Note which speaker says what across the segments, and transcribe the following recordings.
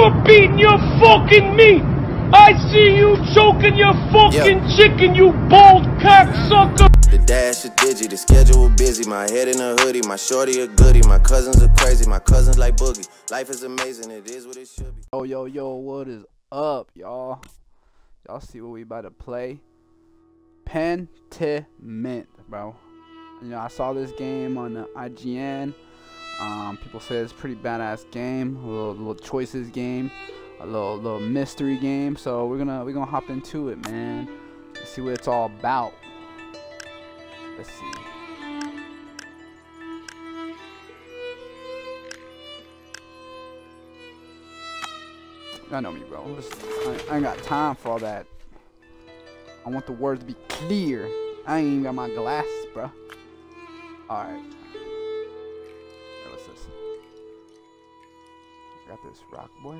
Speaker 1: you're beating your fucking meat. I see you choking your fucking chicken, you bald cocksucker.
Speaker 2: The dash is digi, the schedule busy. My head in a hoodie, my shorty a goodie. My cousins are crazy, my cousins like boogie. Life is amazing, it is what it should be.
Speaker 3: Yo, what is up, y'all? Y'all see what we about to play? Pentiment, bro. You know, I saw this game on the IGN. People say it's a pretty badass game, a little choices game, a little mystery game. So we're gonna hop into it, man. Let's see what it's all about. Let's see. I know me, bro. I ain't got time for all that. I want the words to be clear. I ain't even got my glasses, bro. Alright. What's this? I got this rock boy.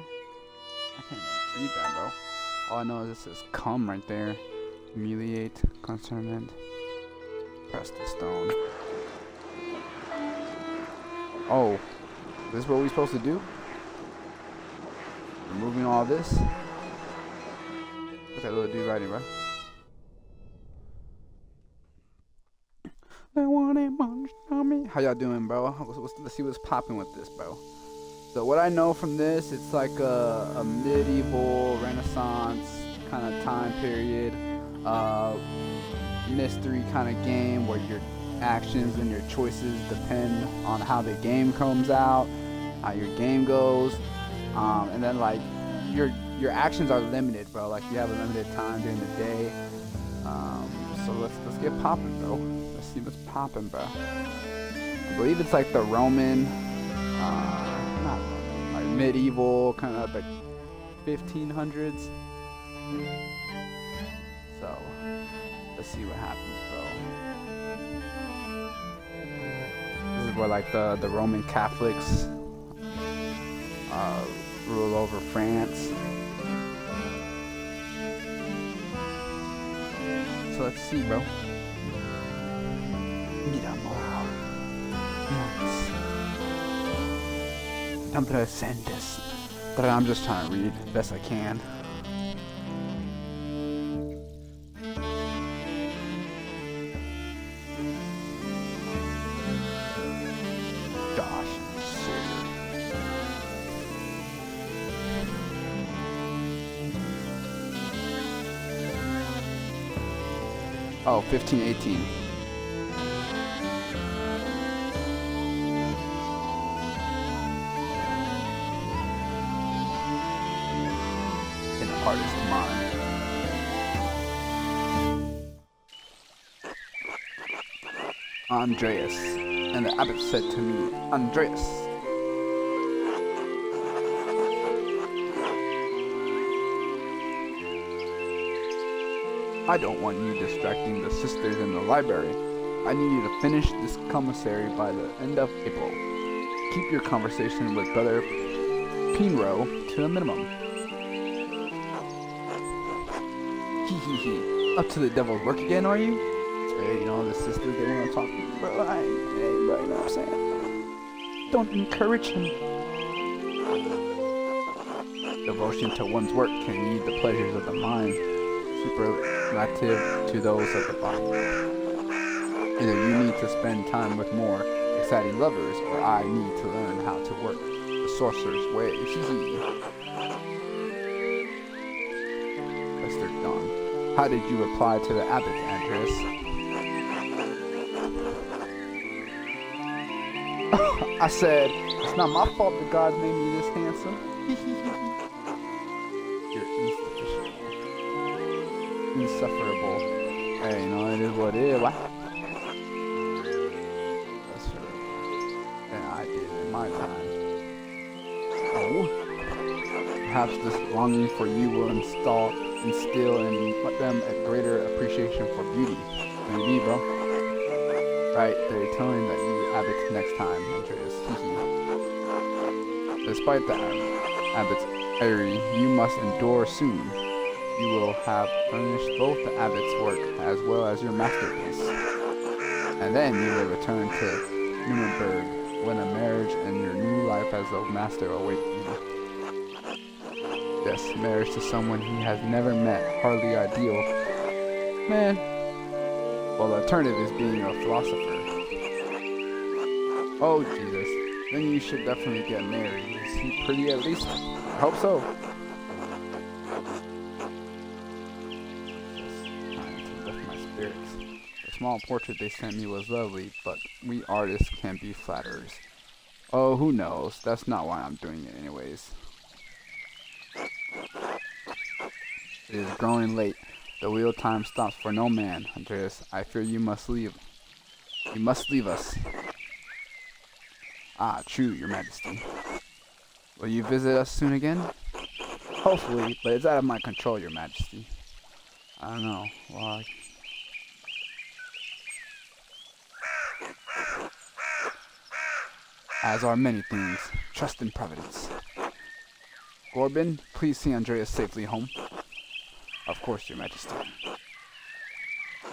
Speaker 3: I can't even read that, bro. All I know is it says come right there. Humiliate, concernment. Press the stone. Oh. This is what we're supposed to do? Removing all this. What's that little dude writing, bro? How y'all doing, bro? Let's see what's popping with this, bro. So what I know from this, it's like a medieval Renaissance kind of time period, mystery kind of game where your actions and your choices depend on how the game comes out, how your game goes, and then like your actions are limited, bro. Like you have a limited time during the day. So let's get popping, bro. Let's see what's popping, bro. I believe it's like the Roman, not Roman, like medieval, kind of like 1500s. So let's see what happens, bro. This is where like the Roman Catholics rule over France. So let's see, bro. But I'm just trying to read the best I can. Gosh, oh, 1518. Heart is mine. Andreas. And the abbot said to me, Andreas. I don't want you distracting the sisters in the library. I need you to finish this commissary by the end of April. Keep your conversation with Brother Pinro to a minimum. Up to the devil's work again, are you? Hey, you know, the sisters, they want to talk to you, bro. Hey, bro, you know what I'm saying? Don't encourage him. Devotion to one's work can lead the pleasures of the mind, superlative to those of the body. Either you need to spend time with more exciting lovers, or I need to learn how to work the sorcerer's way. How did you reply to the abbot, Andreas? I said, it's not my fault the gods made me this handsome. You're insufferable. Hey, you know, it is what it is. What? That's true. And I did in my time. Oh. Perhaps this longing for you will instill in them a greater appreciation for beauty. Maybe, bro. Right, they're telling that you abbot next time, Andreas. Despite the abbot's error, you must endure soon. You will have furnished both the abbot's work as well as your masterpiece. And then you will return to Nuremberg when a marriage and your new life as a master await you. Andreas. Marriage to someone he has never met. Hardly ideal. Man. Well, the alternative is being a philosopher. Oh, Jesus. Then you should definitely get married. Is he pretty at least? I hope so. Just trying to lift my spirits. The small portrait they sent me was lovely, but we artists can't be flatterers. Oh, who knows? That's not why I'm doing it anyways. It is growing late. The wheel time stops for no man. Andreas, I fear you must leave. You must leave us. Ah, true, your majesty. Will you visit us soon again? Hopefully, but it's out of my control, your majesty. I don't know. Well, as are many things. Trust in providence. Gorbin, please see Andreas safely home. Of course, your majesty.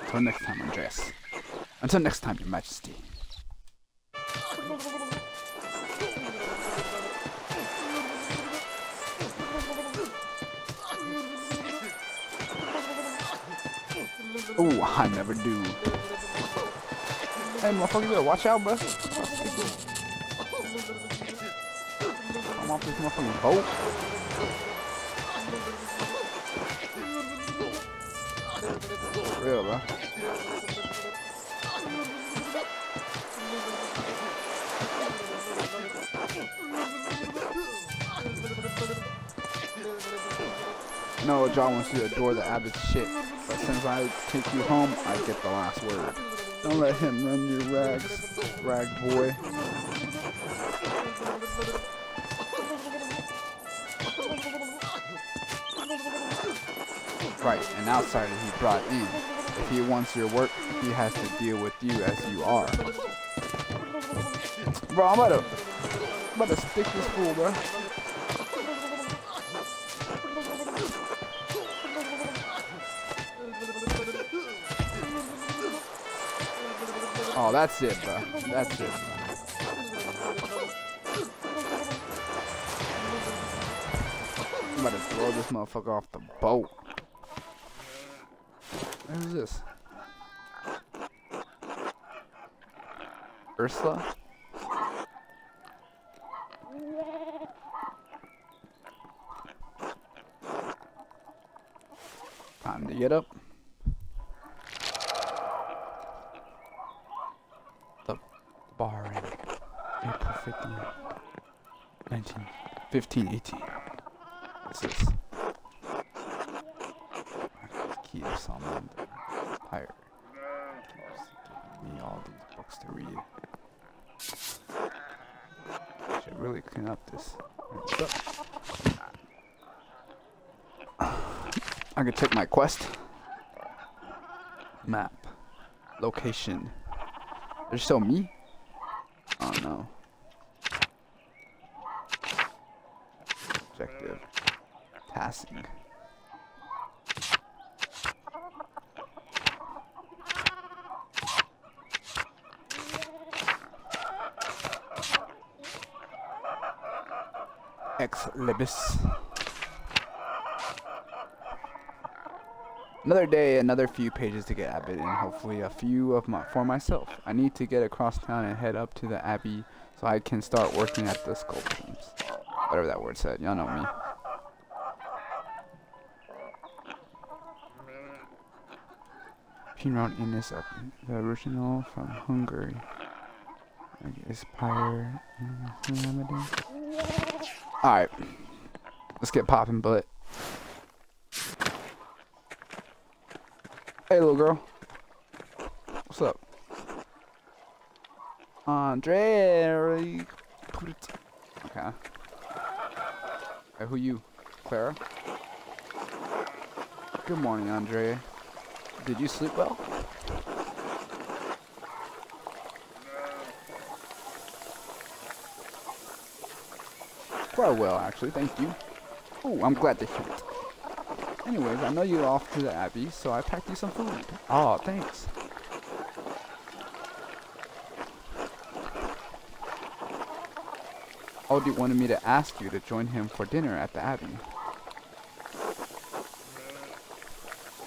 Speaker 3: Until next time, Andreas. Until next time, your majesty. Oh, I never do. Hey, motherfucker, you better watch out, bro. I'm off this motherfucking boat. For real, bro. No, John wants you to adore the abbot's shit, but since I take you home, I get the last word. Don't let him run your rags, rag boy. Right, an outsider he brought in. If he wants your work, he has to deal with you as you are. Bro, I'm about to stick this fool, bro. Oh, that's it, bro. That's it, bro. I'm about to throw this motherfucker off the boat. Who's this? Ursula? Time to get up. The bar in April 1518. What's this? Key to Solomon the Pirate. Keeps giving me all these books to read. I should really clean up this. I can check my quest. Map. Location. There's still me? Oh no. Objective. Passing. Ex libis. Another day, another few pages to get Abbot, and hopefully a few of for myself. I need to get across town and head up to the Abbey so I can start working at the sculptures. Whatever that word said, y'all know me. Pinot Innis up, the original from Hungary. Aspire. Alright, let's get popping, bullet. Hey, little girl. What's up? Andre. Okay. Hey, who you? Clara? Good morning, Andre. Did you sleep well? Quite well, actually. Thank you. Oh, I'm glad to hear it. Anyways, I know you're off to the Abbey, so I packed you some food. Oh, thanks. Odie wanted me to ask you to join him for dinner at the Abbey.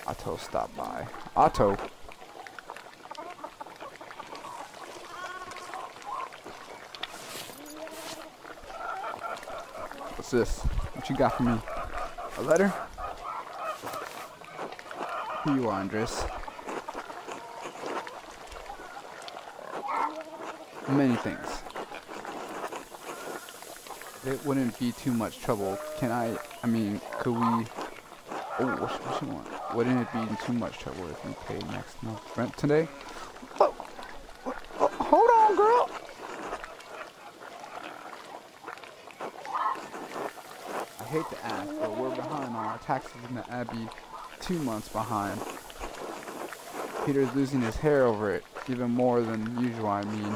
Speaker 3: Otto stopped by. Otto. What's this? What you got for me? A letter? Who you are, Andres? Many things. It wouldn't be too much trouble. Could we... Oh, what you want? Wouldn't it be too much trouble if we pay next month's rent today? Oh, hold on, girl! I hate to ask, but we're behind on our taxes in the Abbey. 2 months behind. Peter's losing his hair over it, even more than usual, I mean.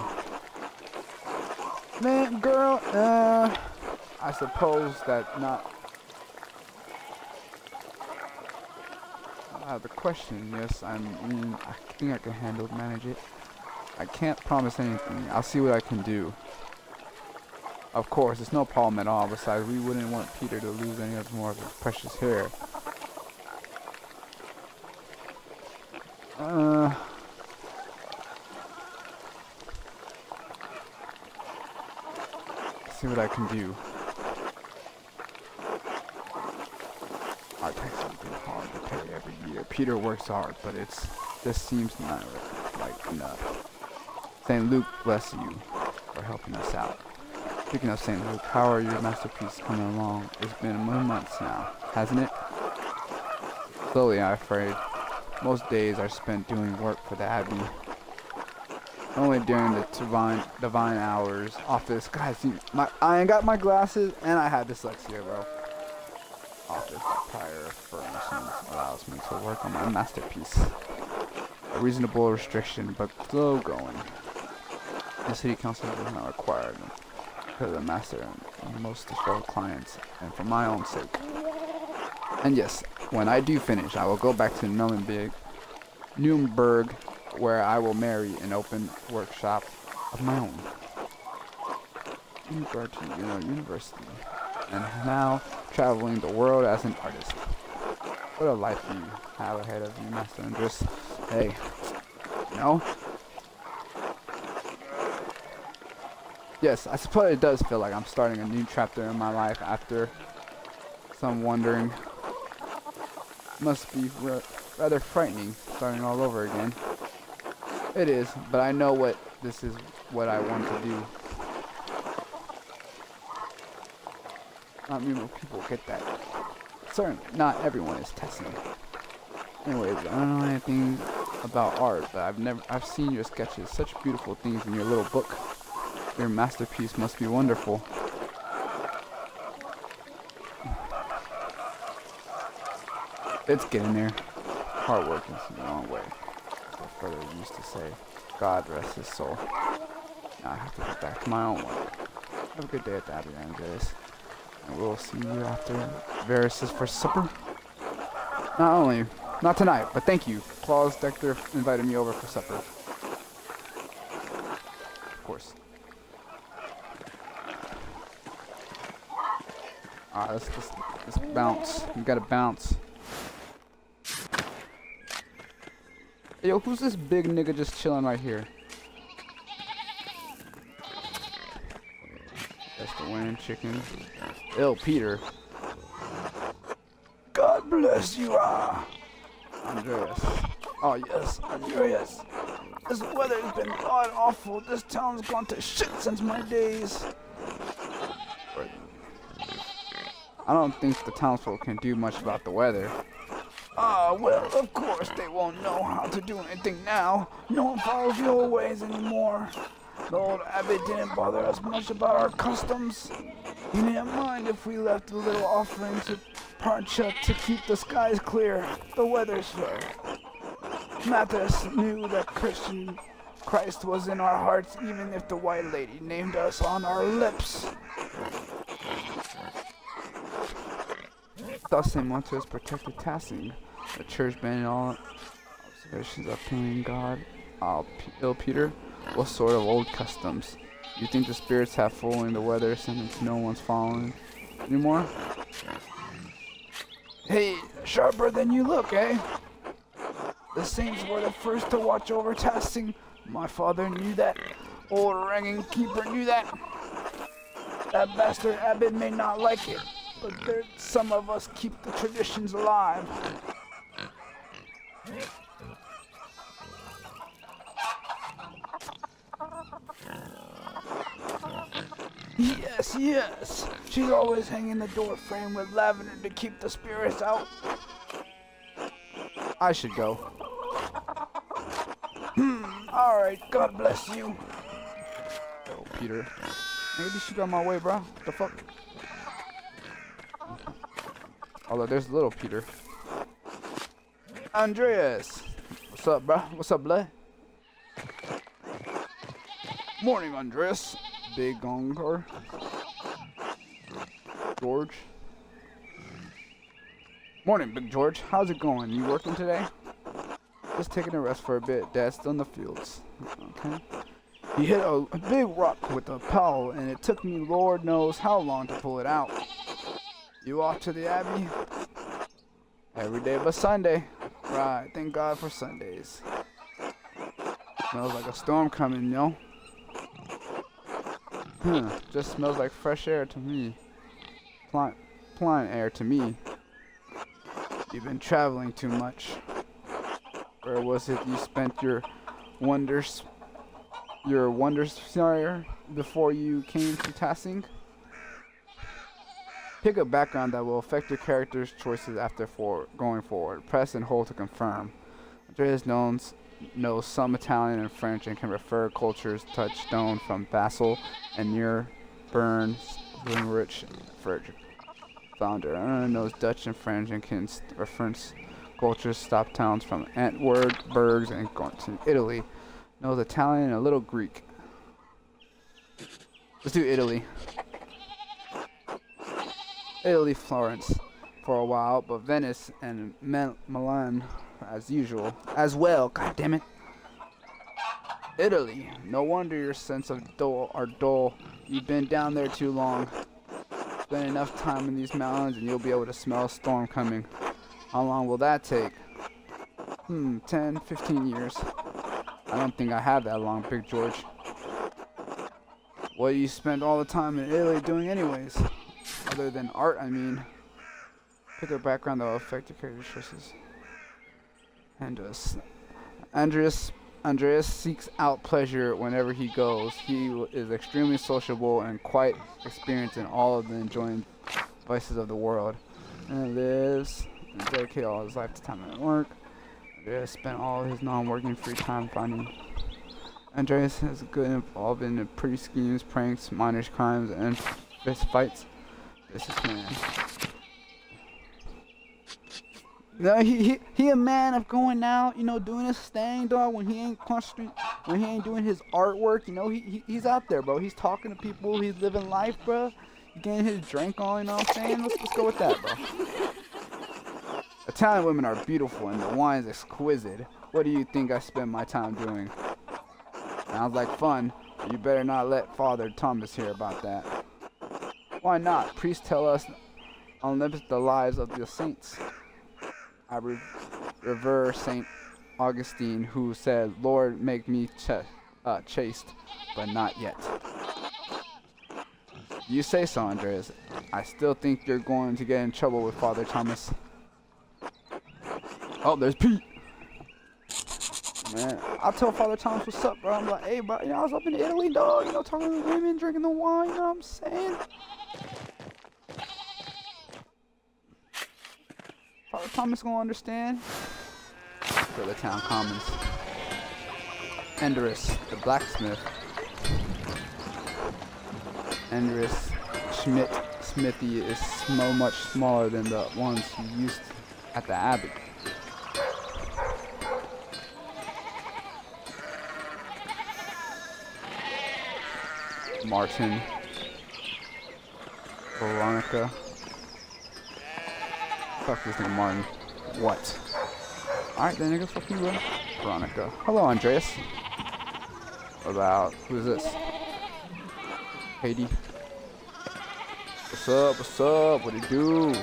Speaker 3: Man, girl, I suppose that not... The question, yes, I think I can manage it. I can't promise anything. I'll see what I can do. Of course, it's no problem at all. Besides, we wouldn't want Peter to lose any more of his precious hair. See what I can do. Our taxes have been hard to pay every year. Peter works hard, but this seems not like enough. St. Luke bless you for helping us out. Speaking of St. Luke, how are your masterpieces coming along? It's been months now, hasn't it? Slowly, I'm afraid. Most days are spent doing work for the Abbey. Only during the divine hours. Office, guys, I ain't got my glasses, and I had dyslexia, bro. Office prior furnishings allows me to work on my masterpiece. A reasonable restriction, but slow going. The city council does not require them because the master and most of our clients, and for my own sake. And yes, when I do finish, I will go back to Nuremberg, where I will marry and open workshop of my own. University, and now traveling the world as an artist. What a life you have ahead of you, Master Andres. Hey, no? Yes, I suppose it does feel like I'm starting a new chapter in my life after some wandering. Must be rather frightening, starting all over again. It is, but I know this is what I want to do. Not many people get that. Certainly, not everyone is testing. Anyways, I don't know anything about art, but I've seen your sketches, such beautiful things in your little book. Your masterpiece must be wonderful. It's getting there. Hard work is the wrong way. As my brother used to say. God rest his soul. Now I have to get back to my own work. Have a good day at the Abbey, Andres. And we'll see you after Varys for supper. Not tonight, but thank you. Claus Dector invited me over for supper. Of course. Alright, let's bounce. We gotta bounce. Hey, yo, who's this big nigga just chilling right here? That's the winning chicken. Ill Peter. God bless you, Andreas. Oh yes, Andreas. This weather's been god awful. This town's gone to shit since my days. I don't think the townsfolk can do much about the weather. Well, of course they won't know how to do anything now. No one follows the old ways anymore. The old abbot didn't bother us much about our customs. He didn't mind if we left a little offering to Parcha to keep the skies clear, the weather's fair. Mathis knew that Christian Christ was in our hearts, even if the White Lady named us on our lips. Thus St. Montes protected Tassing, the church banning all observations of painting God. Ill Peter, what sort of old customs? You think the spirits have fooling the weather since no one's following anymore? Hey, sharper than you look, eh? The Saints were the first to watch over testing. My father knew that. Old ranking keeper knew that. That bastard abbot may not like it, but some of us keep the traditions alive. Yes, yes. She's always hanging the door frame with lavender to keep the spirits out. I should go. Alright, God bless you. Oh, Peter. Maybe she got my way, bro. What the fuck? Although there's little Peter. Andreas! What's up, bro? What's up, blood? Morning, Andreas. Big Gongar. George. Morning, Big George. How's it going? You working today? Just taking a rest for a bit. Dad's still in the fields. Okay. He hit a big rock with a pole, and it took me Lord knows how long to pull it out. You off to the Abbey? Every day but Sunday. Right, thank God for Sundays. Smells like a storm coming, yo. Just smells like fresh air to me. Plant air to me. You've been traveling too much. Where was it you spent your wonders before you came to Tassing? Pick a background that will affect your character's choices after going forward. Press and hold to confirm. Andreas knows some Italian and French and can refer cultures touchstone from Basel and near Burns, Rich, Frederick. Founder knows Dutch and French and can reference cultures stop towns from Antwerp, Bergs, and to Italy. Knows Italian and a little Greek. Let's do Italy. Italy, Florence for a while, but Venice and Milan as usual. As well, god damn it. Italy. No wonder your sense of dull. You've been down there too long. Spend enough time in these mountains and you'll be able to smell a storm coming. How long will that take? 10, 15 years. I don't think I have that long, Big George. What do you spend all the time in Italy doing anyways? Other than art, I mean. Pick a background that will affect your character's choices. Andreas seeks out pleasure whenever he goes. He is extremely sociable and quite experienced in all of the enjoying vices of the world. And lives and dedicated all his life to time at work. Andreas spent all his non-working free time finding. Andreas has good involved in the pretty schemes, pranks, minor crimes, and fist fights. This is man. No, he a man of going out, you know, doing his thing, dog. When he ain't doing his artwork, you know, he's out there, bro. He's talking to people. He's living life, bro. He's getting his drink on, you know what I'm saying? Let's go with that, bro. Italian women are beautiful and the wine is exquisite. What do you think I spend my time doing? Sounds like fun. But you better not let Father Thomas hear about that. Why not? Priests tell us unlimit the lives of the saints. I revere Saint Augustine, who said, "Lord, make me chaste, but not yet." You say so, Andreas. I still think you're going to get in trouble with Father Thomas. Oh, there's Pete. Man, I'll tell Father Thomas what's up, bro. I'm like, hey, bro, you know, I was up in Italy, dog. You know, talking to the women, drinking the wine. You know what I'm saying? Father Thomas gonna understand. For the town commons. Andreas, the blacksmith. Andreas Smithy is much smaller than the ones you used at the Abbey. Martin. Veronica. Fuck this nigga Martin. What? Alright then, nigga, fuck you, bro. Veronica. Hello, Andreas. About, who is this? Haiti. What's up, what's up? What it do?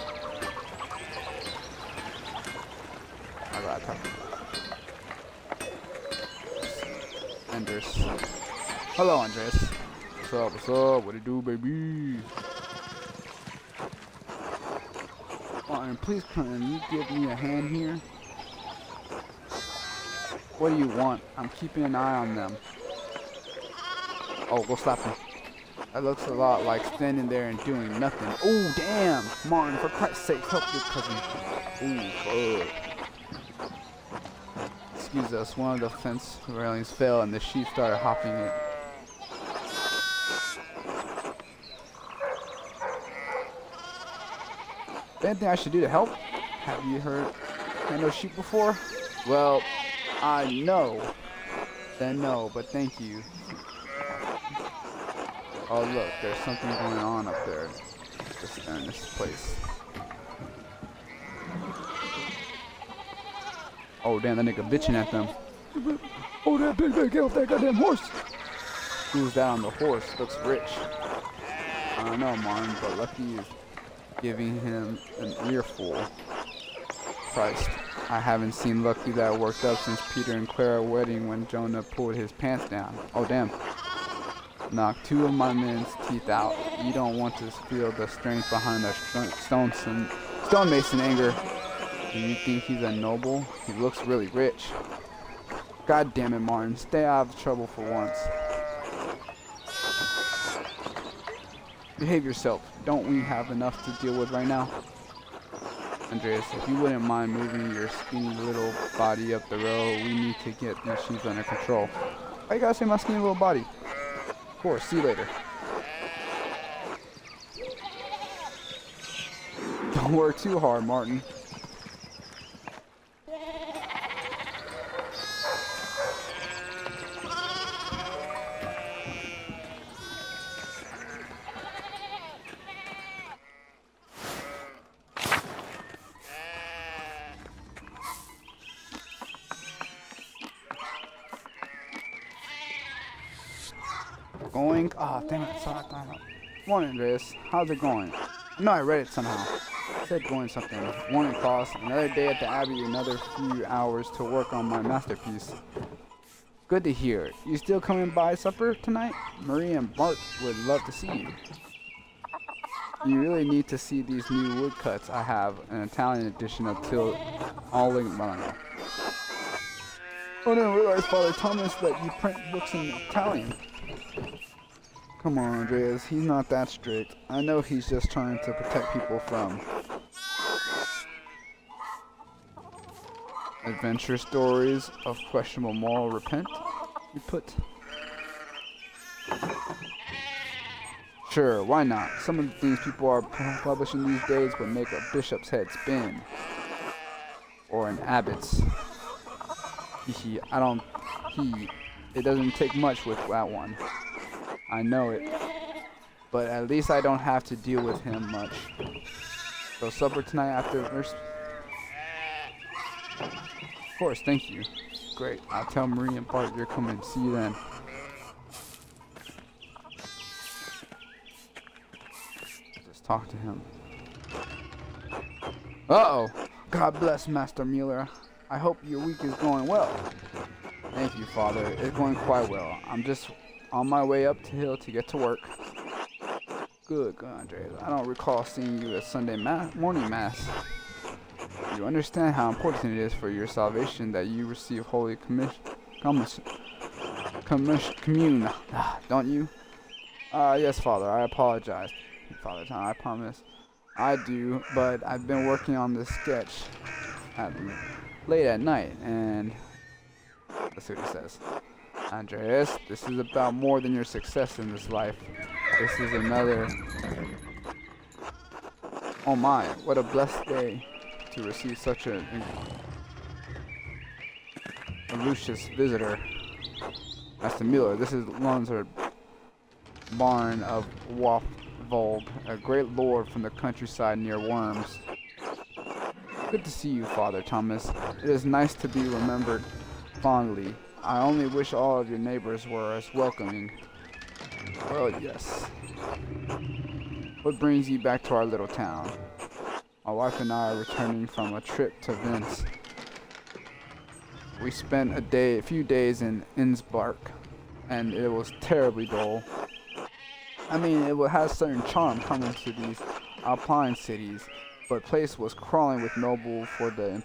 Speaker 3: I gotta talk. Andres. Hello, Andres. What's up? What's up? What it do, baby? Martin, please can you give me a hand here? What do you want? I'm keeping an eye on them. Oh, go slap him. That looks a lot like standing there and doing nothing. Oh, damn! Martin, for Christ's sake, help your cousin. Ooh, fuck. Excuse us, one of the fence railings fell and the sheep started hopping it. Anything I should do to help? Have you handled sheep before? Well, I know. Then no, but thank you. Oh look, there's something going on up there. Just in this place. Oh damn, that nigga bitching at them. Oh that big get off that goddamn horse. Who's that on the horse? Looks rich. I don't know, Martin, but Lucky is giving him an earful. Christ, I haven't seen Lucky that worked up since Peter and Clara wedding when Jonah pulled his pants down. Oh damn. Knocked 2 of my men's teeth out. You don't want to feel the strength behind the stonemason anger. Do you think he's a noble? He looks really rich. God damn it, Martin. Stay out of trouble for once. Behave yourself. Don't we have enough to deal with right now? Andreas, if you wouldn't mind moving your skinny little body up the road, we need to get these sheep under control. Why you gotta say my skinny little body? Of course, see you later. Don't work too hard, Martin. Going? Oh, damn it. Sorry, morning, Andreas. How's it going? No, I read it somehow. It said going something. Morning, Claus. Another day at the Abbey, another few hours to work on my masterpiece. Good to hear. You still coming by supper tonight? Marie and Bart would love to see you. You really need to see these new woodcuts I have, an Italian edition of Till Allegro. I didn't realize, Father Thomas, that you print books in Italian. Come on, Andreas, he's not that strict. I know he's just trying to protect people from adventure stories of questionable moral repent, you put. Sure, why not? Some of the things people are publishing these days would make a bishop's head spin. Or an abbot's. It doesn't take much with that one. I know it, but at least I don't have to deal with him much. So supper tonight after verse. Of course, thank you. Great. I'll tell Marie and Bart you're coming. See you then. Just talk to him. Uh-oh. God bless Master Mueller. I hope your week is going well. Thank you, Father. It's going quite well. I'm just on my way up the hill to get to work. Good, Andreas. I don't recall seeing you at Sunday morning mass. You understand how important it is for your salvation that you receive Holy Commune, don't you? Yes, Father. I apologize. Father Tom, I promise. I do, but I've been working on this sketch late at night, and let's see what he says. Andreas, this is about more than your success in this life. This is another. Oh my, what a blessed day to receive such a luscious visitor. Master Mueller, this is Lonzer Barn of Wafvolk, a great lord from the countryside near Worms. Good to see you, Father Thomas. It is nice to be remembered fondly. I only wish all of your neighbors were as welcoming. Well, yes. What brings you back to our little town? My wife and I are returning from a trip to Venice. We spent a few days in Innsbruck. and it was terribly dull. I mean, it has certain charm coming to these Alpine cities, but the place was crawling with noble for the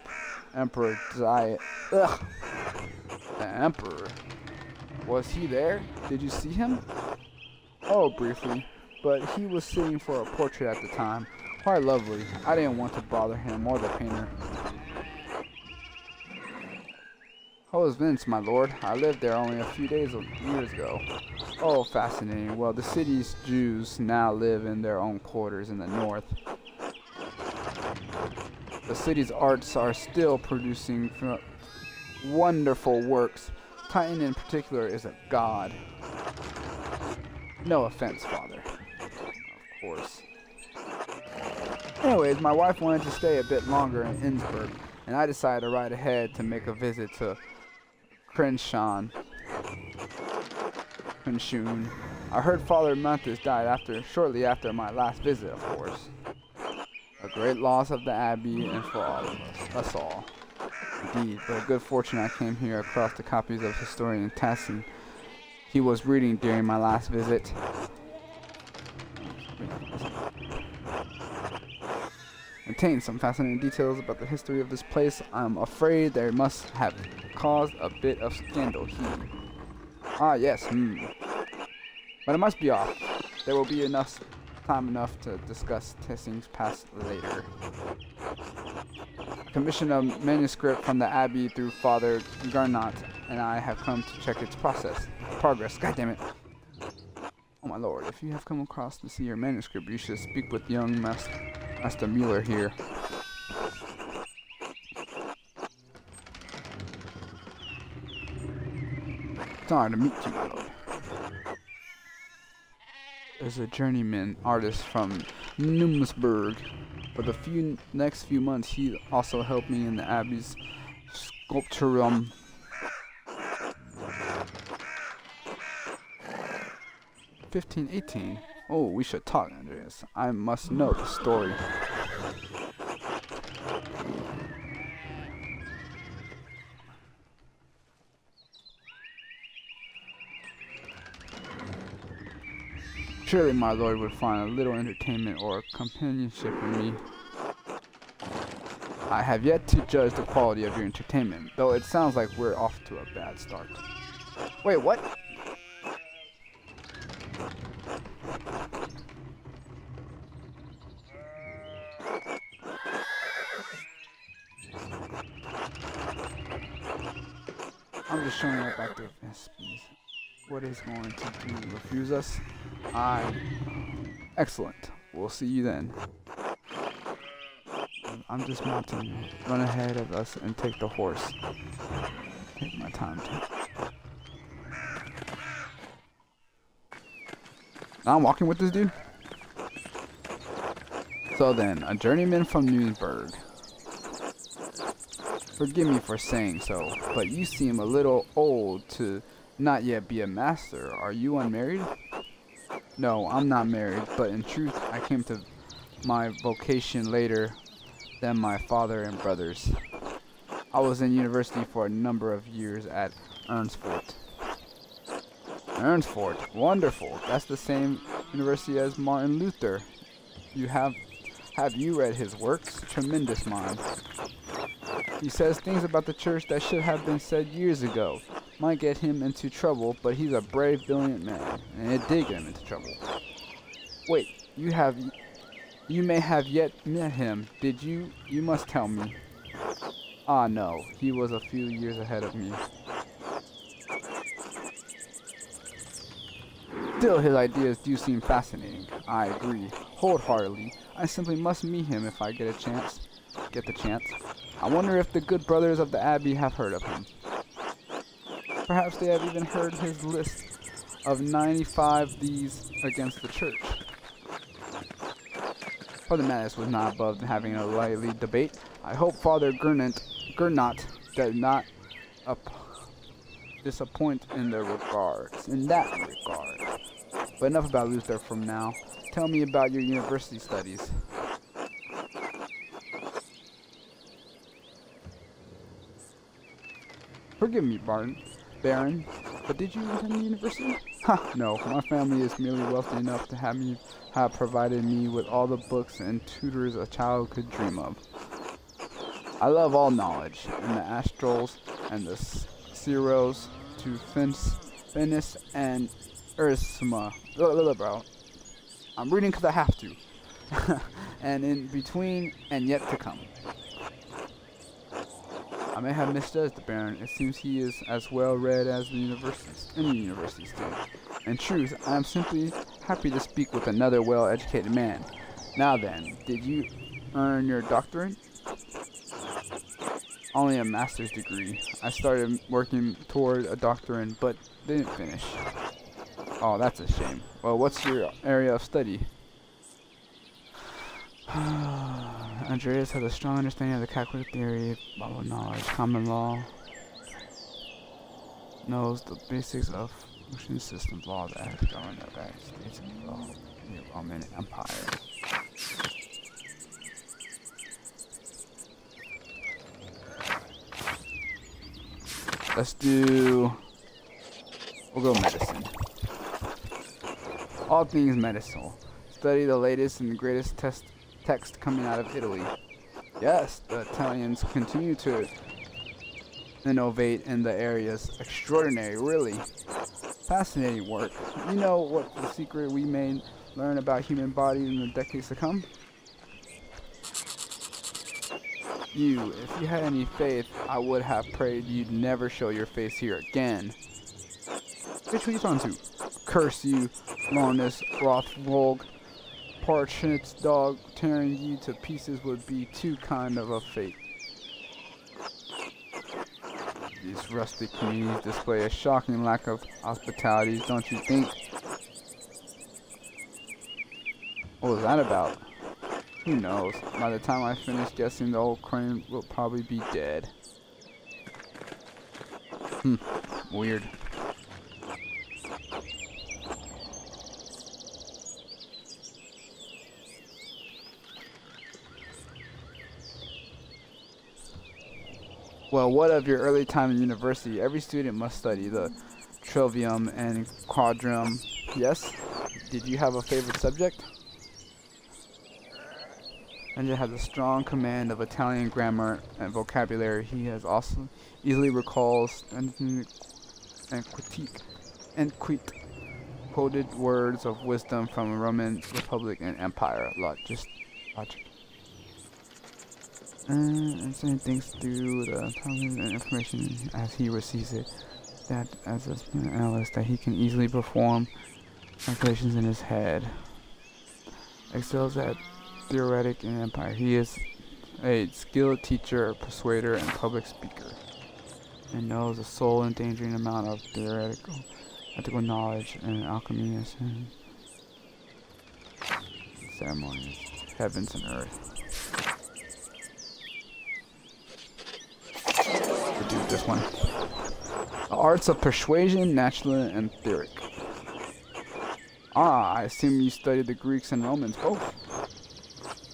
Speaker 3: Emperor diet. Ugh. The Emperor? Was he there? Did you see him? Oh, briefly, but he was sitting for a portrait at the time. Quite lovely. I didn't want to bother him or the painter. How is Venice, my lord? I lived there only a few years ago. Oh, fascinating. Well, the city's Jews now live in their own quarters in the north. The city's arts are still producing wonderful works. Titan in particular is a god. No offense, father. Of course. Anyways, my wife wanted to stay a bit longer in Innsbruck, and I decided to ride ahead to make a visit to Crenshaw. I heard Father Manthus died shortly after my last visit, of course. A great loss of the Abbey and for all of us all. Indeed, but a good fortune I came here across the copies of historian Tassin he was reading during my last visit. Contains some fascinating details about the history of this place. I'm afraid they must have caused a bit of scandal here. Ah, yes, But I must be off. There will be time enough to discuss Tassin's past later. I commissioned a manuscript from the Abbey through Father Garnot, and I have come to check its progress. God damn it. Oh my lord, if you have come across to see your manuscript, you should speak with young Master Mueller here. It's an honor to meet you, my lord. There's a journeyman artist from Numsburg. For the next few months, he also helped me in the Abbey's sculpturum. 1518. Oh, we should talk, Andreas. I must know the story. Surely my lord would find a little entertainment or companionship in me. I have yet to judge the quality of your entertainment, though it sounds like we're off to a bad start. Wait, what? I'm just showing up back to Vespes. What is going to do? Refuse us? Excellent. We'll see you then. I'm just mounting. Run ahead of us and take the horse. Take my time to. Now I'm walking with this dude? So then, a journeyman from Newsburg. Forgive me for saying so, but you seem a little old to not yet be a master. Are you unmarried? No, I'm not married, but in truth, I came to my vocation later than my father and brothers. I was in university for a number of years at Ernsfort. Ernsfort, wonderful. That's the same university as Martin Luther. Have you read his works? Tremendous mind. He says things about the church that should have been said years ago. Might get him into trouble, but he's a brave, brilliant man, and it did get him into trouble. Wait, you may have yet met him. Did you? You must tell me. Ah, no, he was a few years ahead of me. Still, his ideas do seem fascinating. I agree, wholeheartedly. I simply must meet him if I get the chance. I wonder if the good brothers of the Abbey have heard of him. Perhaps they have even heard his list of 95 these against the church. Father Mattis was not above having a lively debate. I hope Father Gernot did not disappoint in that regard. But enough about Luther from now. Tell me about your university studies. Forgive me, Baron. But did you attend the university? Ha! No, my family is merely wealthy enough to have provided me with all the books and tutors a child could dream of. I love all knowledge, and the astrals and the Ceros to Finis and Ursima. Bro. I'm reading because I have to. And in between and yet to come. I may have misjudged the Baron. It seems he is as well read as any university student. In truth, I am simply happy to speak with another well-educated man. Now then, did you earn your doctorate? Only a master's degree. I started working toward a doctorate, but didn't finish. Oh, that's a shame. Well, what's your area of study? Andreas has a strong understanding of the calculated theory, blah knowledge, common law, knows the basics of motion systems, laws as governed the United States and the Roman Empire. We'll go medicine. All things medicinal. Study the latest and greatest text coming out of Italy. Yes, the Italians continue to innovate in the areas. Extraordinary, really. Fascinating work. You know what the secret we may learn about human bodies in the decades to come? If you had any faith, I would have prayed you'd never show your face here again. Bitch, what you talking to? Curse you, Lornus Rothvold. Parchment's dog tearing you to pieces would be too kind of a fate. These rustic communities display a shocking lack of hospitality, don't you think? What was that about? Who knows? By the time I finish guessing, the old crane will probably be dead. Weird. Well, what of your early time in university? Every student must study the trivium and quadrium. Yes? Did you have a favorite subject? Andrea has a strong command of Italian grammar and vocabulary. He has also easily recalls and quoted words of wisdom from the Roman Republic and Empire. Logic. And sending things through the information as he receives it. That as an analyst that he can easily perform calculations in his head. Excels at theoretic in Empire. He is a skilled teacher, persuader, and public speaker, and knows a soul-endangering amount of ethical knowledge and alchemy and ceremonies, heavens and earth. We'll do this one. The arts of persuasion, natural and theoric. Ah, I assume you studied the Greeks and Romans both.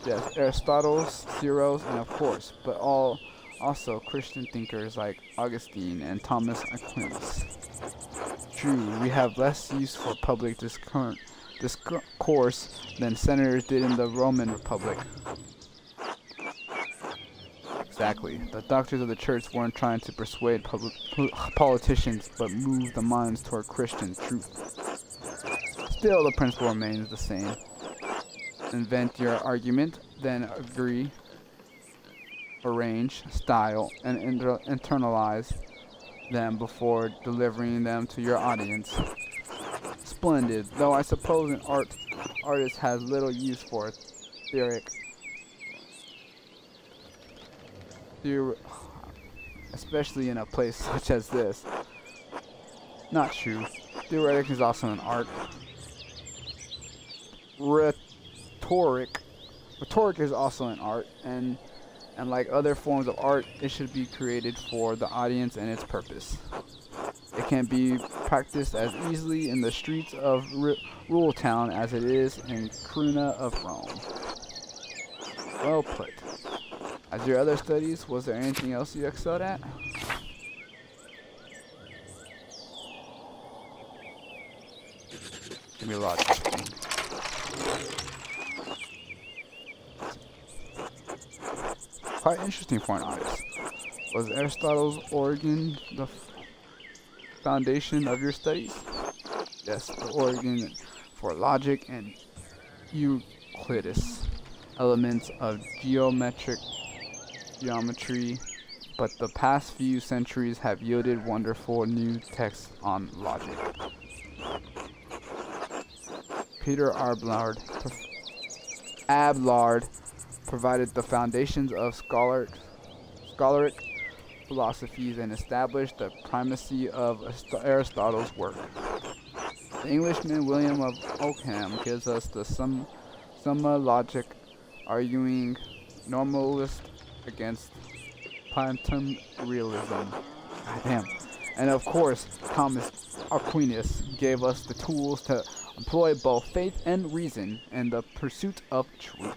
Speaker 3: Yes, Aristotle's, Ceros, and of course, but also Christian thinkers like Augustine and Thomas Aquinas. True, we have less use for public discourse than senators did in the Roman Republic. Exactly. The doctors of the church weren't trying to persuade politicians, but move the minds toward Christian truth. Still, the principle remains the same. Invent your argument, then agree, arrange, style, and internalize them before delivering them to your audience. Splendid, though I suppose an artist has little use for theoric, especially in a place such as this. Not true. Theoretic is also an art. Rhetoric is also an art, and like other forms of art, it should be created for the audience and its purpose. It can be practiced as easily in the streets of Rule Town as it is in Cruna of Rome. Well put. As your other studies, was there anything else you excelled at? Give me logic. Quite interesting for an artist. Was Aristotle's organ the foundation of your studies? Yes, the organ for logic and Euclidus, elements of geometry, but the past few centuries have yielded wonderful new texts on logic. Peter Abelard provided the foundations of scholaric philosophies and established the primacy of Aristotle's work. The Englishman William of Ockham gives us the Summa Logic, arguing normalist against Pentiment realism. Damn. And of course, Thomas Aquinas gave us the tools to employ both faith and reason in the pursuit of truth.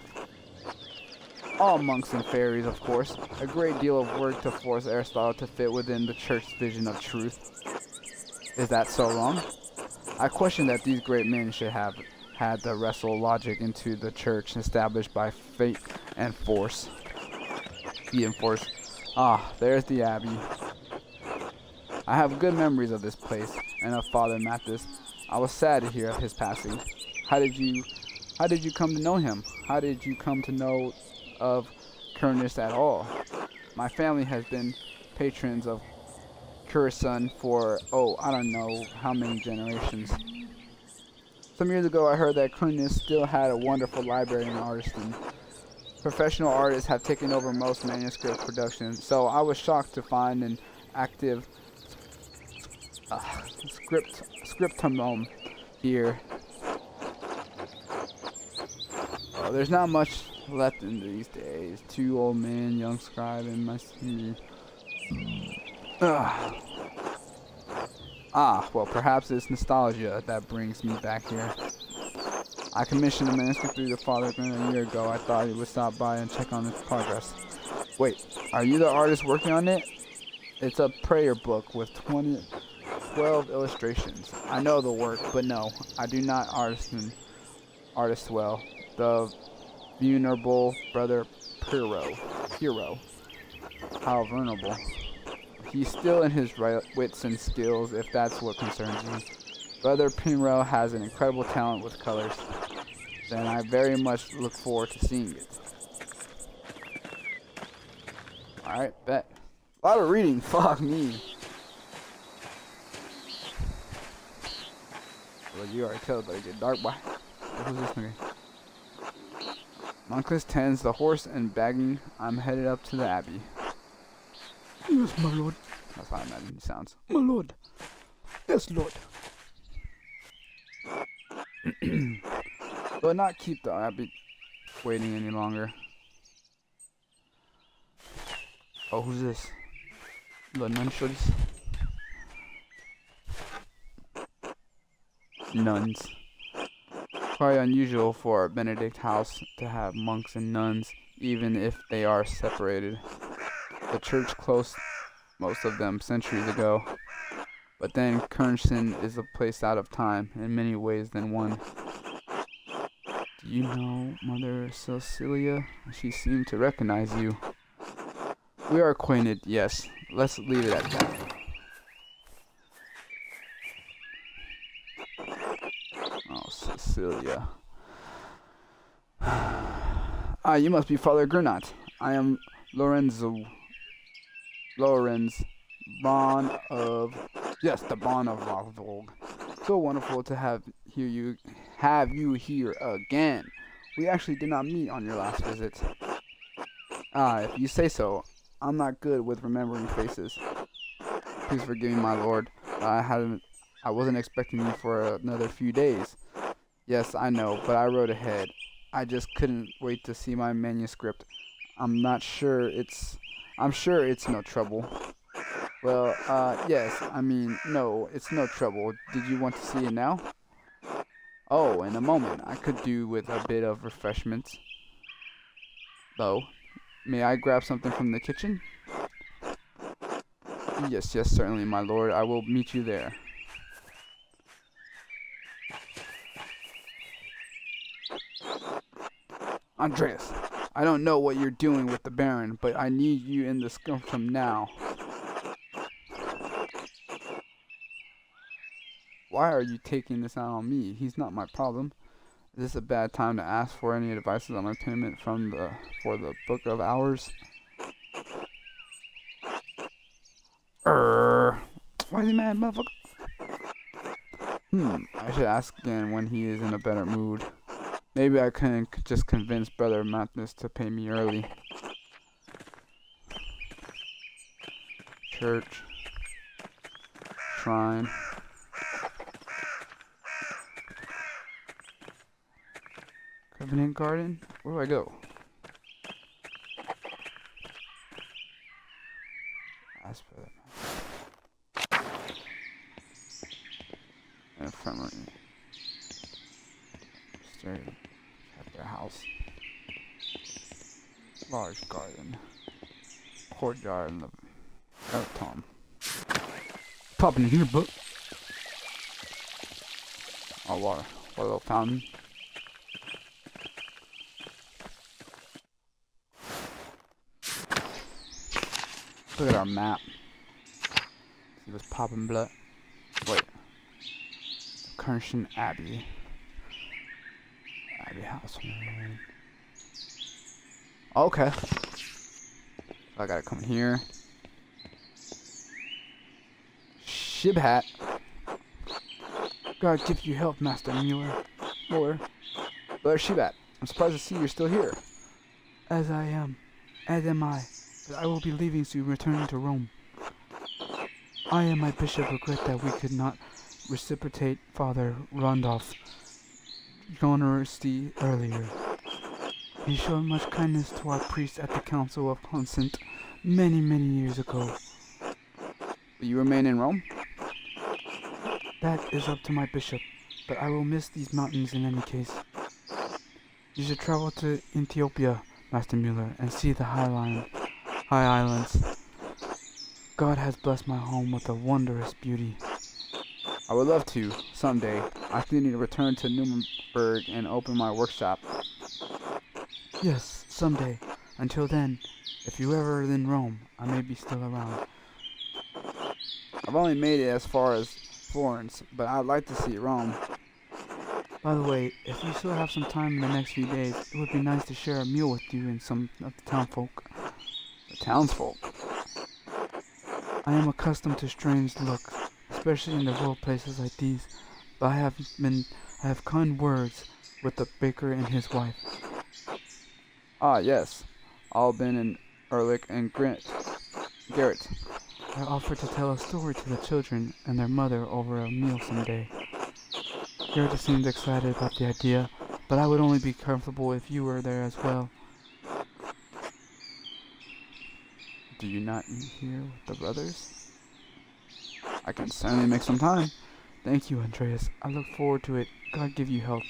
Speaker 3: All monks and fairies, of course, a great deal of work to force Aristotle to fit within the church's vision of truth. Is that so wrong? I question that these great men should have had to wrestle logic into the church established by fate and force. Ah, there's the abbey. I have good memories of this place and of Father Mathis. I was sad to hear of his passing. How did you come to know him? How did you come to know of Curnus at all? My family has been patrons of Curacao for, I don't know how many generations. Some years ago I heard that Curnus still had a wonderful library in Artiston. Professional artists have taken over most manuscript production, so I was shocked to find an active scriptum here. There's not much left in these days. 2 old men, young scribe, and my senior. Well, perhaps it's nostalgia that brings me back here. I commissioned a manuscript through the Father a year ago. I thought he would stop by and check on its progress. Wait, are you the artist working on it? It's a prayer book with 12 illustrations. I know the work, but no, I do not artist well. The venerable brother Pyrrho. How venerable. He's still in his wits and skills, if that's what concerns you. Brother Pyrrho has an incredible talent with colors, and I very much look forward to seeing it. Alright, bet. A lot of reading, fuck me. Well, you already tell, but it get dark, boy. Who's this nigga? Monclus tends the horse and bagging. I'm headed up to the abbey. Yes, my lord. That's how I imagine he sounds. My lord. Yes, lord. But not keep the abbey waiting any longer. Oh, who's this? The nun shorties? Nuns. Quite unusual for a Benedict house to have monks and nuns, even if they are separated. The church closed most of them centuries ago, but then Kernson is a place out of time in many ways than one. Do you know Mother Cecilia? She seemed to recognize you. We are acquainted, yes. Let's leave it at that. Oh, Cecilia. You must be Father Gernot. I am Lorenz Bon of... Yes, the Bon of Rockvold. So wonderful to have you here again. We actually did not meet on your last visit. If you say so. I'm not good with remembering faces. Please forgive me, my lord. I wasn't expecting you for another few days. Yes, I know, but I wrote ahead. I just couldn't wait to see my manuscript. I'm sure it's no trouble. Well, yes, I mean, no, it's no trouble. Did you want to see it now? Oh, in a moment. I could do with a bit of refreshments. Though, may I grab something from the kitchen? Yes, certainly, my lord. I will meet you there. Andreas, I don't know what you're doing with the Baron, but I need you in the scrum now. Why are you taking this out on me? He's not my problem. Is this a bad time to ask for any advices on my Pentiment for the Book of Hours? Why is he mad, motherfucker? I should ask again when he is in a better mood. Maybe I can just convince Brother Magnus to pay me early. Church. Shrine. Covenant Garden? Where do I go? Ask for that. Infirmary. Stay at their house. Large garden. Courtyard and the Tom. Popping in here, book. Oh, water. What a little fountain. Look at our map. See what's popping blood. Wait. Kershin Abbey. Abbey House. Okay. I gotta come here. Shibhat. God give you help, Master Mueller. Brother Shibhat. I'm surprised to see you're still here. As I am. As am I. But I will be leaving soon, returning to Rome. I and my bishop regret that we could not reciprocate Father Randolph's generosity earlier. He showed much kindness to our priest at the Council of Consent many years ago. Will you remain in Rome? That is up to my bishop, but I will miss these mountains in any case. You should travel to Ethiopia, Master Mueller, and see the high islands. God has blessed my home with a wondrous beauty. I would love to, someday. I still need to return to Nuremberg and open my workshop. Yes, someday. Until then, if you ever in Rome, I may be still around. I've only made it as far as Florence, but I'd like to see Rome. By the way, if you still have some time in the next few days, it would be nice to share a meal with you and some of the townfolk. The townsfolk? I am accustomed to strange looks, especially in the rural places like these, but I have kind words with the baker and his wife. Ah, yes. Albin and Ehrlich and Garrett. I offered to tell a story to the children and their mother over a meal someday. Garrett seemed excited about the idea, but I would only be comfortable if you were there as well. Do you not eat here with the brothers? I can certainly make some time. Thank you, Andreas. I look forward to it. God give you help.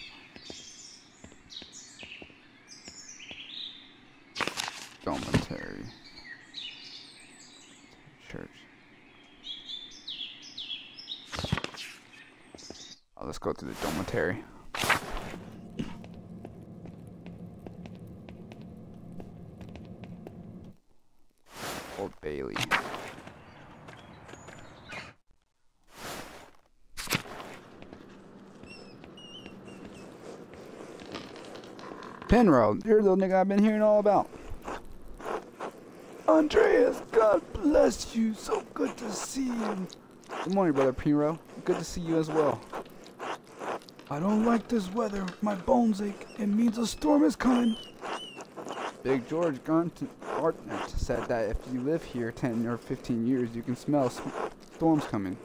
Speaker 3: Dormitory. Church. Oh, let's go to the dormitory. Old Bailey. Penrose, you're the nigga I've been hearing all about. Andreas, God bless you. So good to see you. Good morning, Brother Penrose. Good to see you as well. I don't like this weather. My bones ache. It means a storm is coming. Big George Gartner said that if you live here 10 or 15 years, you can smell storms coming.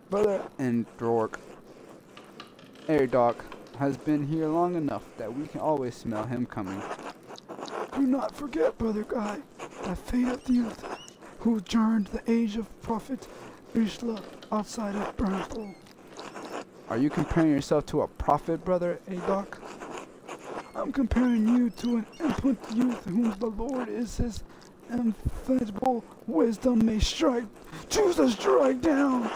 Speaker 3: Brother and Dork, Doc, has been here long enough that we can always smell him coming. Do not forget, Brother Guy, the fate of the youth who adjourned the age of Prophet Ishla outside of Bernthal. Are you comparing yourself to a prophet, Brother Doc? I'm comparing you to an infant youth whom the Lord is his infallible wisdom may choose to strike down.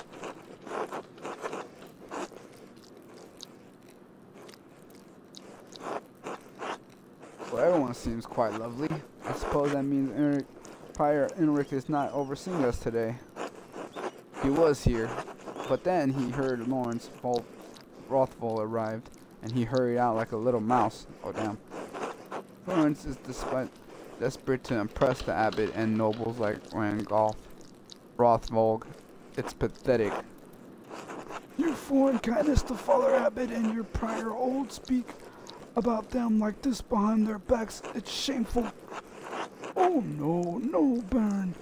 Speaker 3: Well, everyone seems quite lovely. I suppose that means Prior Enric is not overseeing us today. He was here, but then he heard Lawrence Rothvol arrived, and he hurried out like a little mouse. Oh, damn. Lawrence is desperate to impress the abbot and nobles like Rangolf Rothvolk. It's pathetic.
Speaker 4: Your foreign kindness to Father Abbot and your prior old speak about them like this behind their backs. It's shameful. Oh no, no, Baron.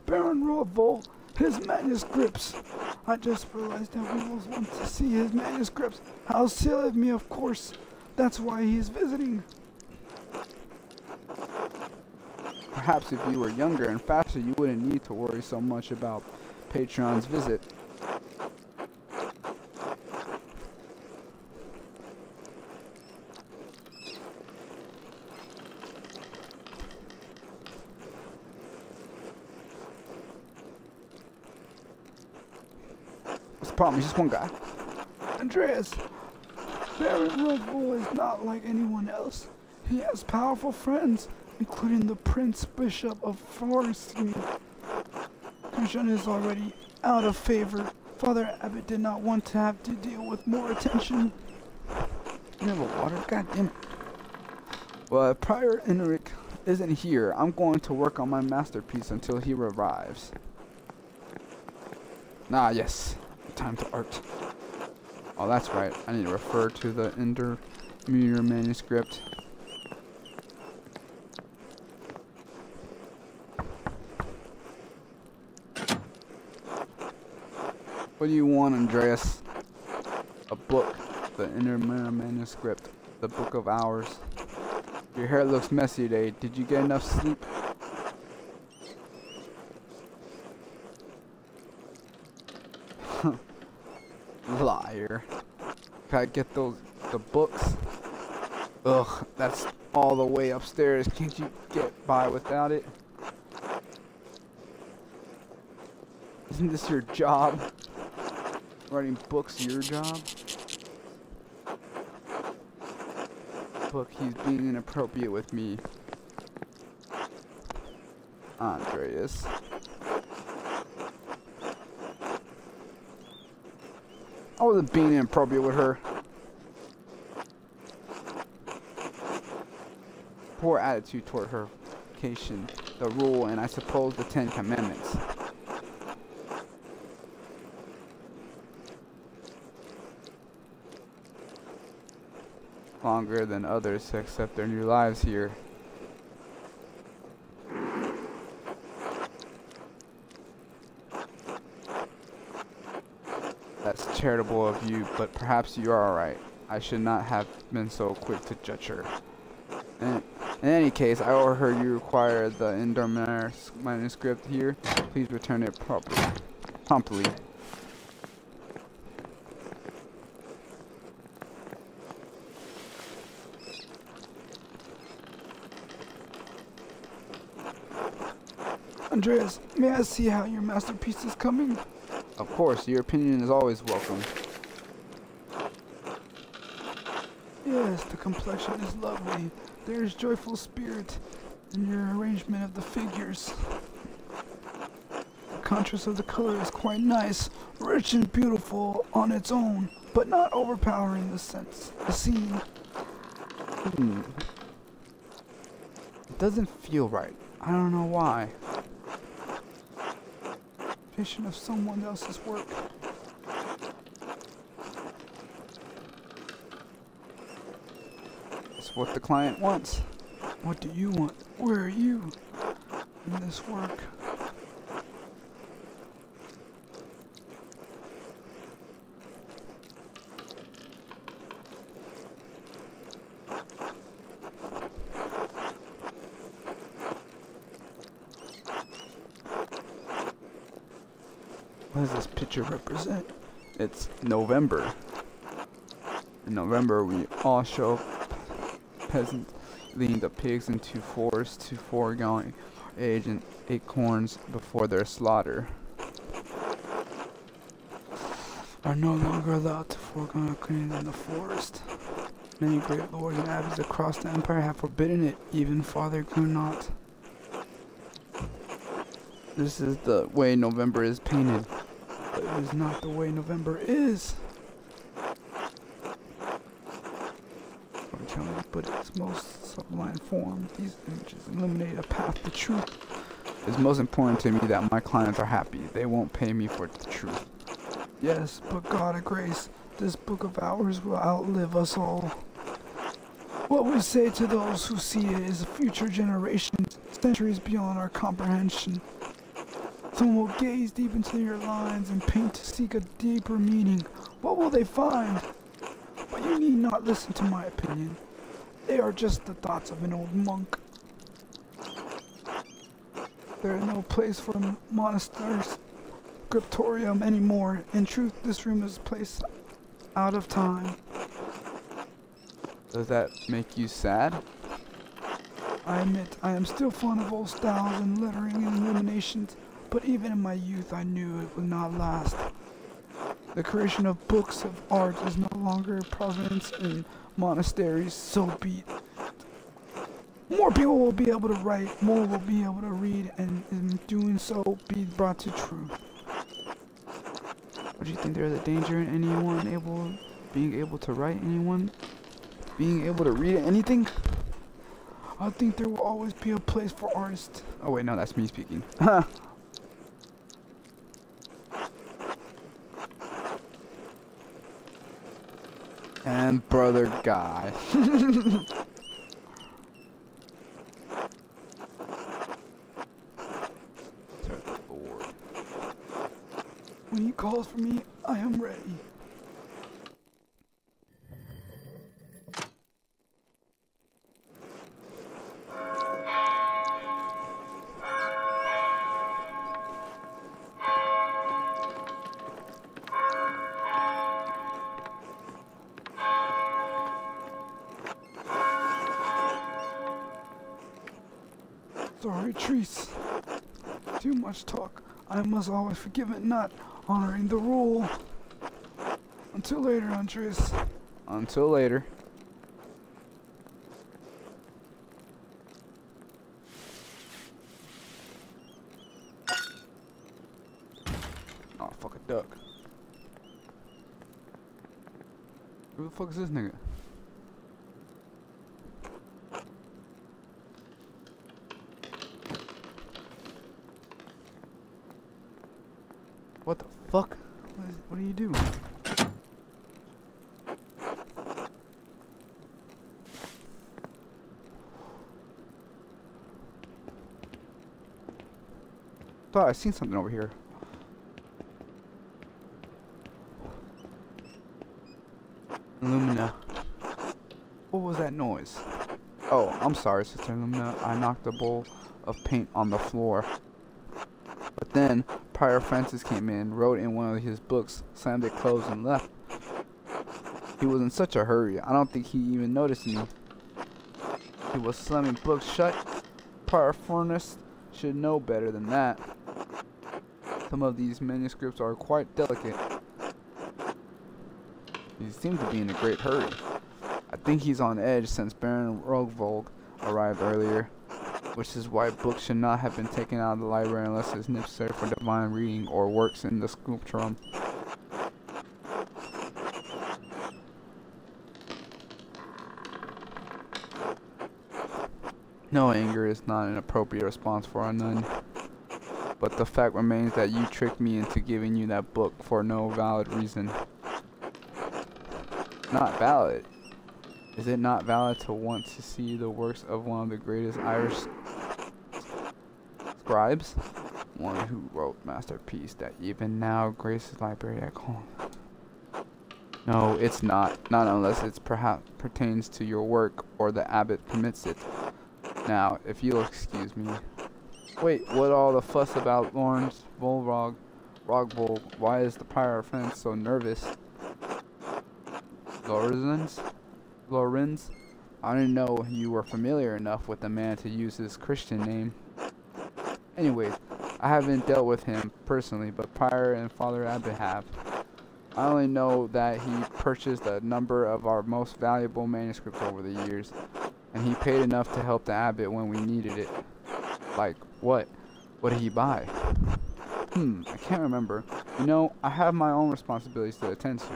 Speaker 4: Baron Rothvol, his manuscripts. I just realized that we both want to see his manuscripts. How silly of me, of course. That's why he's visiting.
Speaker 3: Perhaps if you were younger and faster, you wouldn't need to worry so much about Patreon's visit. What's the problem? He's just one guy.
Speaker 4: Andreas, Baron Rothvol is not like anyone else. He has powerful friends, including the Prince Bishop of Forestmead. Christian is already out of favor. Father Abbot did not want to have to deal with more attention.
Speaker 3: You have a water? God damn it. Well, if Prior Enric isn't here, I'm going to work on my masterpiece until he arrives. Ah, yes. Time to art. Oh, that's right. I need to refer to the Intermeter manuscript. What do you want, Andreas? A book. The Intermeter manuscript. The Book of Hours. Your hair looks messy today. Did you get enough sleep? Liar. Gotta get the books. Ugh, that's all the way upstairs. Can't you get by without it? Isn't this your job? Writing books your job? Look, he's being inappropriate with me. Andreas. I wasn't being inappropriate with her. Poor attitude toward her vocation, the rule, and I suppose the 10 Commandments. Longer than others to accept their new lives here. That's charitable of you, but perhaps you are alright. I should not have been so quick to judge her. In any case, I overheard you require the Intermeter manuscript here. Please return it promptly.
Speaker 4: Andreas, may I see how your masterpiece is coming?
Speaker 3: Of course, your opinion is always welcome.
Speaker 4: Yes, the complexion is lovely. There is joyful spirit in your arrangement of the figures. The contrast of the color is quite nice, rich and beautiful on its own, but not overpowering the scene.
Speaker 3: It doesn't feel right. I don't know why.
Speaker 4: Vision of someone else's work.
Speaker 3: It's what the client wants.
Speaker 4: What do you want? Where are you in this work?
Speaker 3: What does this picture represent? It's November. In November, we all show peasants leading the pigs into forests to foregone age and acorns before their slaughter.
Speaker 4: Are no longer allowed to forego cleaning in the forest. Many great lords and abbeys across the empire have forbidden it, even Father Grunot.
Speaker 3: This is the way November is painted.
Speaker 4: But it is not the way November is. But its most sublime form, these images illuminate a path to truth.
Speaker 3: It's most important to me that my clients are happy. They won't pay me for the truth.
Speaker 4: Yes, but God of grace, this book of ours will outlive us all. What we say to those who see it is a future generation, centuries beyond our comprehension. Some will gaze deep into your lines and paint to seek a deeper meaning. What will they find? But you need not listen to my opinion. They are just the thoughts of an old monk. There is no place for a monastery's scriptorium anymore. In truth, this room is a place out of time.
Speaker 3: Does that make you sad?
Speaker 4: I admit, I am still fond of old styles and lettering and illuminations, but even in my youth I knew it would not last. The creation of books of art is no longer providence in monasteries, so be it. More people will be able to write, more will be able to read, and in doing so be brought to truth.
Speaker 3: Would you think there's a danger in anyone being able to write, anyone being able to read anything?
Speaker 4: I think there will always be a place for artists.
Speaker 3: Oh wait, no, that's me speaking. And brother guy.
Speaker 4: When he calls for me, I am ready. Sorry, Treese. Too much talk. I must always forgive it, not honoring the rule. Until later, Andres.
Speaker 3: Until later. Oh, fuck a duck. Who the fuck is this nigga? What the fuck? What do you do? Thought I seen something over here. Illumina. What was that noise? Oh, I'm sorry, Sister Illumina. I knocked a bowl of paint on the floor. But then, Prior Francis came in, wrote in one of his books, slammed it closed, and left. He was in such a hurry, I don't think he even noticed me. He was slamming books shut. Prior Francis should know better than that. Some of these manuscripts are quite delicate. He seemed to be in a great hurry. I think he's on edge since Baron Rogvold arrived earlier, which is why books should not have been taken out of the library unless it's necessary for divine reading or works in the sculpturum. No, anger is not an appropriate response for a nun. But the fact remains that you tricked me into giving you that book for no valid reason. Not valid? Is it not valid to want to see the works of one of the greatest Irish scribes? One who wrote masterpiece that even now graces library at home. No, it's not. Not unless it perhaps pertains to your work or the abbot permits it. Now, if you'll excuse me. Wait, what all the fuss about Lawrence Rogvold? Why is the prior friend so nervous? Lorenz? I didn't know you were familiar enough with the man to use his Christian name. Anyways, I haven't dealt with him personally, but Prior and Father Abbot have. I only know that he purchased a number of our most valuable manuscripts over the years, and he paid enough to help the abbot when we needed it. Like what? What did he buy? I can't remember. You know, I have my own responsibilities to attend to.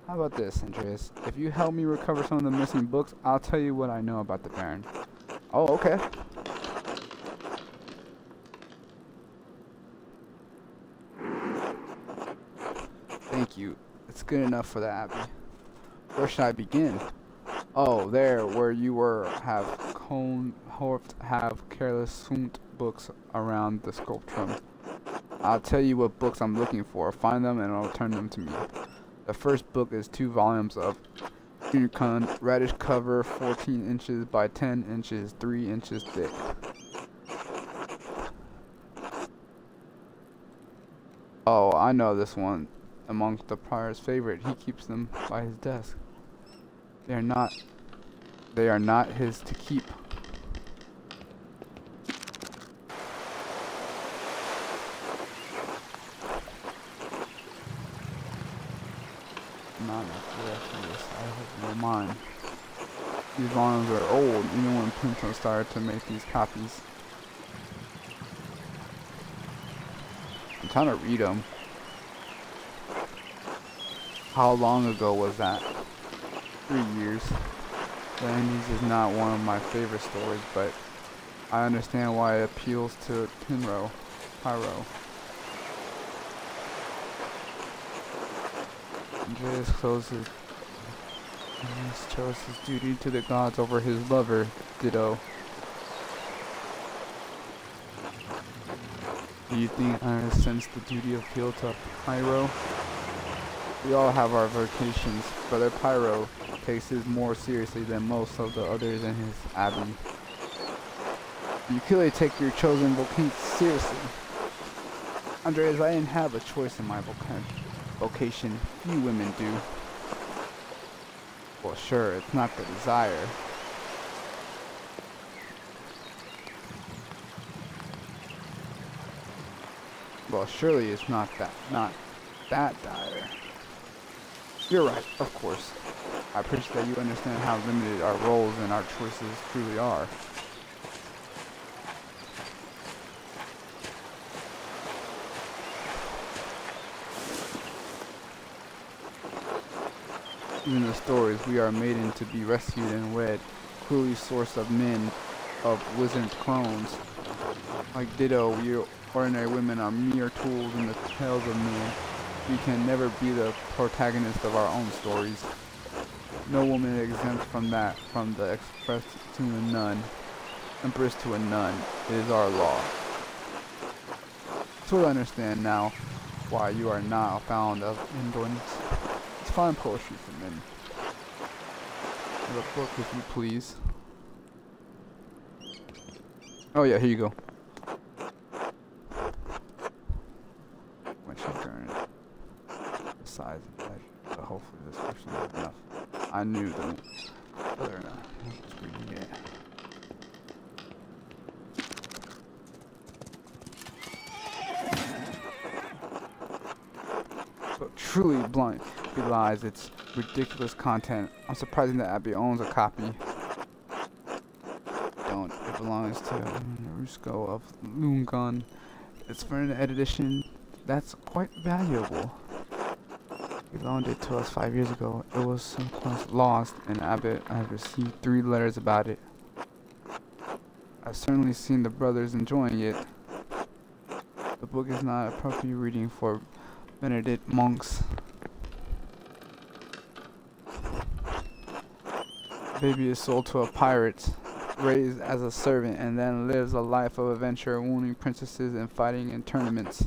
Speaker 3: How about this, Andreas? If you help me recover some of the missing books, I'll tell you what I know about the Baron. Oh, okay. Thank you. It's good enough for the Abbey. Where should I begin? Oh, there, where you have careless sunt books around the sculptrum. I'll tell you what books I'm looking for. Find them and return them to me. The first book is 2 volumes of Unicon, reddish cover, 14 inches by 10 inches, 3 inches thick. Oh, I know this one. Amongst the prior's favorite, he keeps them by his desk. They are not his to keep. Not I hope you don't mind. These volumes are old, even when Pentiment started to make these copies. I'm trying to read them. How long ago was that? 3 years. The Indies is not one of my favorite stories, but I understand why it appeals to Pyro. Andreas chose his duty to the gods over his lover, Ditto. Do you think I sense the duty of appeal to Pyro? We all have our vocations. Brother Pyro takes his more seriously than most of the others in his abbey. You clearly take your chosen vocation seriously. Andreas, I didn't have a choice in my vocation. Few women do. Well, sure, it's not the desire. Well, surely it's not that dire. You're right, of course. I appreciate that you understand how limited our roles and our choices truly are. Even the stories we are maiden to be rescued and wed, cruelly source of men, of wizard clones. Like Ditto, we ordinary women are mere tools in the tales of men. We can never be the protagonist of our own stories. No woman is exempt from that, from the express to a nun, empress to a nun. It is our law. So I understand now why you are not fond of indolence. It's fine poetry for men. The book, if you please. Oh yeah, here you go. Size and pleasure, but hopefully this person is enough. I knew that whether or not it's reading it. But truly blind belies its ridiculous content. I'm surprised that Abbey owns a copy. Don't. It belongs to Rusco of Lungon. It's for an edition that's quite valuable. He loaned it to us 5 years ago. It was sometimes lost, and Abbott has received 3 letters about it. I've certainly seen the brothers enjoying it. The book is not appropriate reading for Benedict monks. The baby is sold to a pirate, raised as a servant, and then lives a life of adventure, wounding princesses and fighting in tournaments.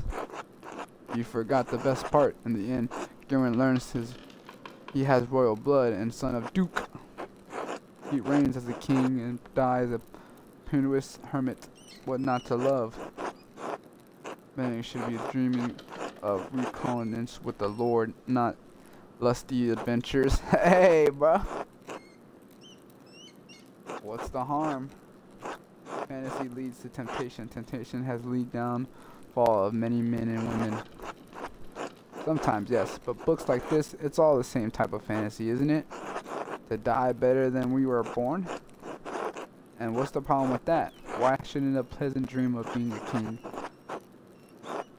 Speaker 3: You forgot the best part. In the end, Garen learns he has royal blood and son of Duke. He reigns as a king and dies a penniless hermit. What not to love? Many should be dreaming of reconnaissance with the Lord, not lusty adventures. Hey, bro. What's the harm? Fantasy leads to temptation. Temptation has lead downfall of many men and women. Sometimes, yes, but books like this, it's all the same type of fantasy, isn't it? To die better than we were born? And what's the problem with that? Why shouldn't a pleasant dream of being a king?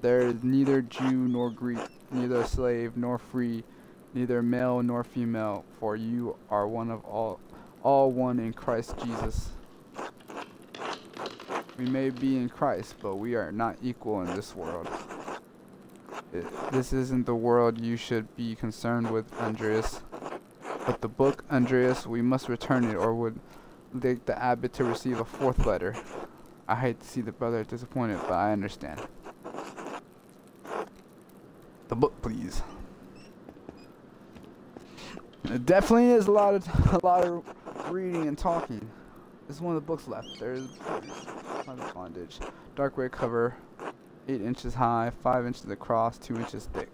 Speaker 3: There is neither Jew nor Greek, neither slave nor free, neither male nor female, for you are one of all one in Christ Jesus. We may be in Christ, but we are not equal in this world. This isn't the world you should be concerned with, Andreas. But the book, Andreas, we must return it or would lead the abbot to receive a fourth letter. I hate to see the brother disappointed, but I understand. The book, please. It definitely is a lot of reading and talking. This is one of the books left. There's bondage. Dark red cover, 8 inches high, 5 inches across, 2 inches thick.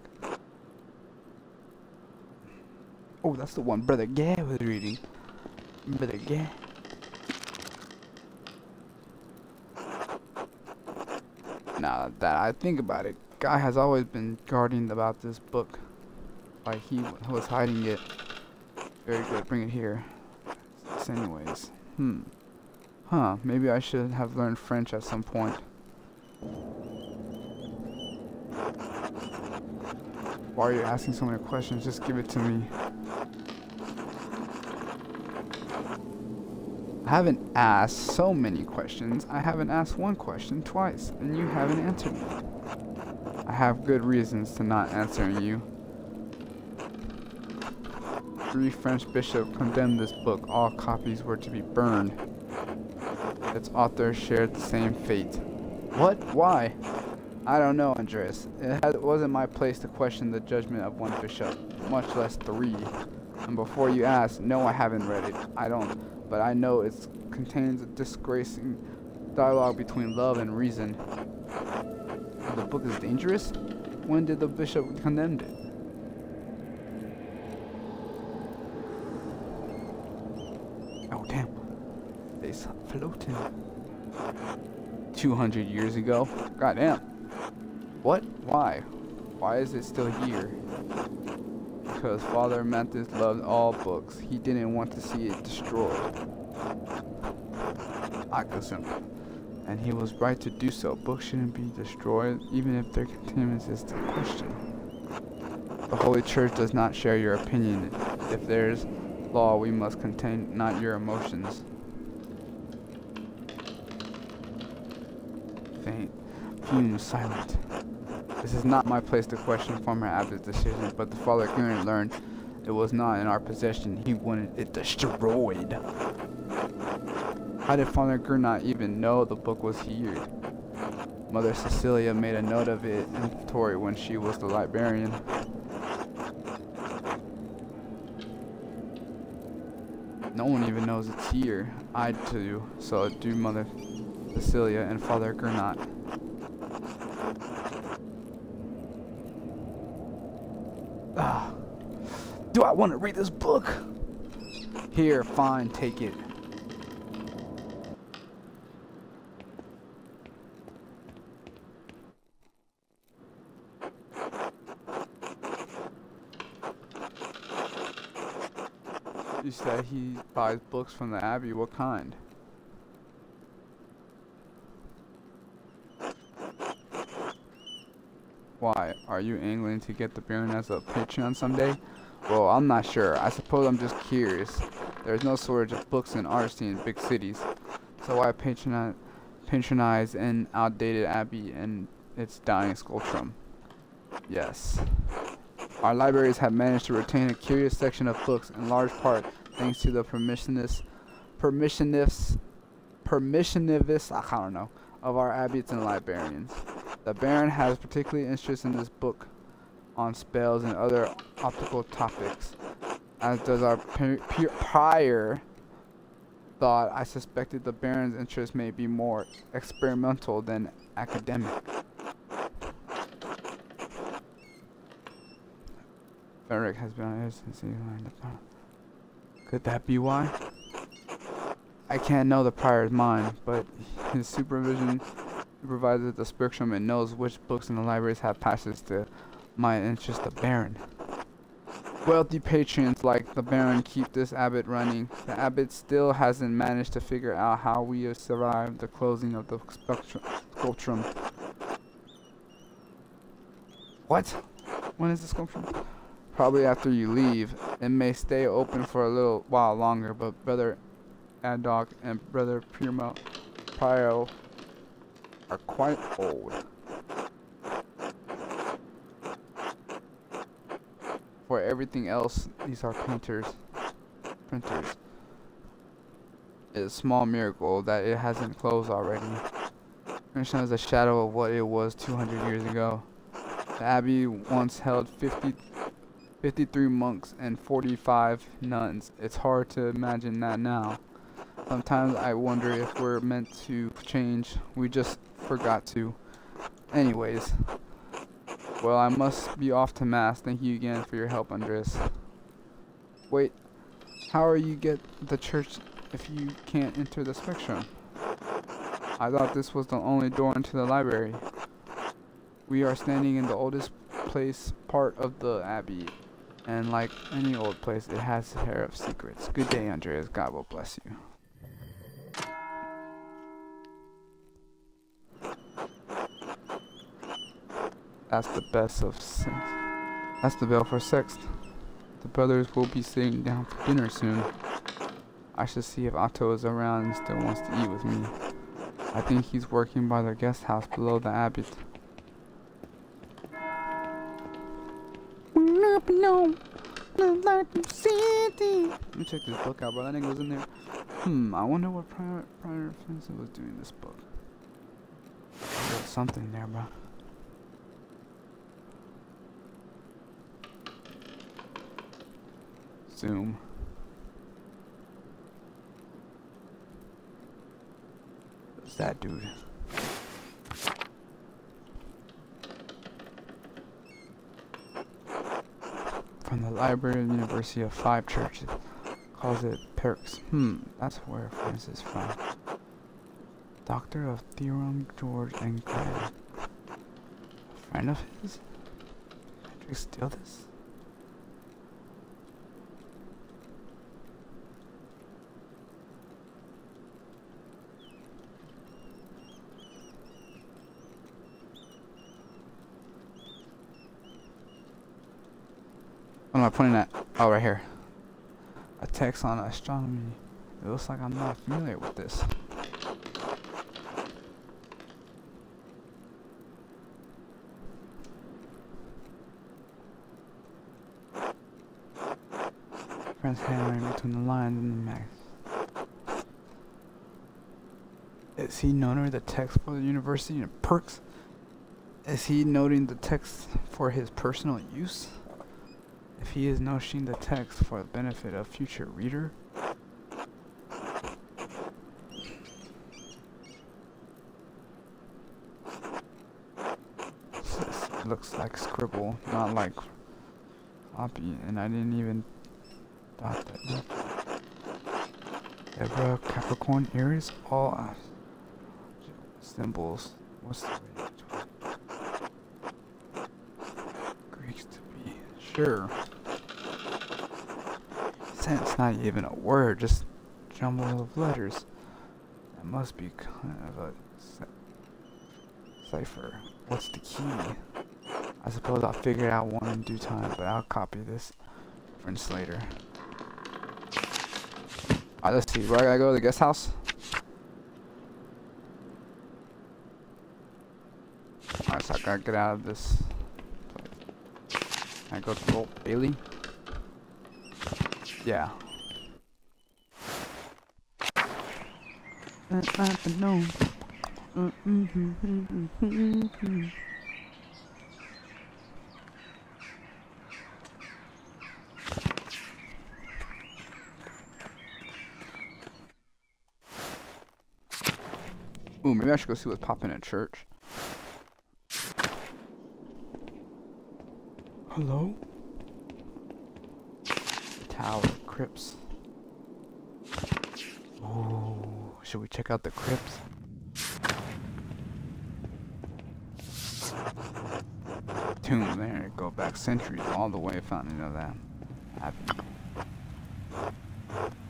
Speaker 3: Oh, that's the one Brother Gay was reading. Brother Gay. Now that I think about it, Guy has always been guarding about this book. Like he was hiding it. Very good, bring it here. Anyways. Huh, maybe I should have learned French at some point. Why are you asking so many questions? Just give it to me. I haven't asked so many questions. I haven't asked one question twice, and you haven't answered me. I have good reasons to not answering you. 3 French bishops condemned this book. All copies were to be burned. Its author shared the same fate. What? Why? I don't know, Andreas. It wasn't my place to question the judgment of one bishop, much less 3. And before you ask, no, I haven't read it. I don't. But I know it contains a disgracing dialogue between love and reason. The book is dangerous? When did the bishop condemn it? Oh, damn. It's floating. 200 years ago? Goddamn. What? Why? Why is it still here? Because Father Mantis loved all books. He didn't want to see it destroyed. Simple. And he was right to do so. Books shouldn't be destroyed, even if their contaminants is the question. The Holy Church does not share your opinion. If there's law, we must contain not your emotions. Faint. Fume silent. This is not my place to question former abbot's decision, but the Father Gurn learned it was not in our possession. He wanted it destroyed. How did Father Gurn not even know the book was here? Mother Cecilia made a note of it in inventory when she was the librarian. No one even knows it's here. I do, so do Mother Cecilia and Father Gernot. Do I want to read this book? Here, fine, take it. You said he buys books from the Abbey. What kind? Why? Are you angling to get the Baron as a Patreon someday? Well, I'm not sure. I suppose I'm just curious. There's no shortage of books and arts in big cities. So why patronize an outdated abbey and its dying sculpture? Yes. Our libraries have managed to retain a curious section of books, in large part thanks to the permissiveness, I don't know, of our abbots and librarians. The Baron has particularly interest in this book on spells and other optical topics, as does our prior thought. I suspected the Baron's interest may be more experimental than academic. Eric has been on here since he learned about. Could that be why? I can't know the prior's mind, but his supervises the spectrum and knows which books in the libraries have passes to might interest the Baron. Wealthy patrons like the Baron keep this abbot running. The abbot still hasn't managed to figure out how we have survived the closing of the sculptrum. What? When is the sculptrum? Probably after you leave. It may stay open for a little while longer, but Brother Addoc and Brother Prio are quite old. For everything else, these are printers. It's a small miracle that it hasn't closed already. It shows a shadow of what it was 200 years ago. The abbey once held 53 monks and 45 nuns. It's hard to imagine that now. Sometimes I wonder if we're meant to change. We just forgot to. Anyways. Well, I must be off to Mass. Thank you again for your help, Andres. Wait, how are you get the church if you can't enter the spectrum? I thought this was the only door into the library. We are standing in the oldest part of the abbey, and like any old place, it has a pair of secrets. Good day, Andreas. God will bless you. That's the best of six. That's the bell for sixth. The brothers will be sitting down for dinner soon. I should see if Otto is around and still wants to eat with me. I think he's working by the guest house below the abbey. Let me check this book out, bro. That nigga was in there. I wonder what prior offensive was doing this book. There's something there, bro. Zoom. Who's that dude? From the Library of the University of Five Churches. Calls it Perks. That's where Francis is from. Doctor of Theorem George and Gray. A friend of his? Did you steal this? What am I pointing at? Oh, right here. A text on astronomy. It looks like I'm not familiar with this. Friends handwriting between the lines in the max. Is he noting the text for the university and perks? Is he noting the text for his personal use? If he is noting the text for the benefit of future reader? This looks like scribble, not like copy, and I didn't even dot that. Libra, Capricorn, Aries, all symbols. What's the way Greeks to be? Sure. It's not even a word, just jumble of letters. That must be kind of a cipher. What's the key? I suppose I'll figure out one in due time, but I'll copy this reference later. Alright, let's see. Where I gotta go to the guest house? Alright, so I gotta get out of this place. Can I go to Old Bailey? Yeah. Ooh, maybe I should go see what's popping at church. Hello? Tower crypts. Oh, should we check out the crypts? tomb there. Go back centuries, all the way founding of that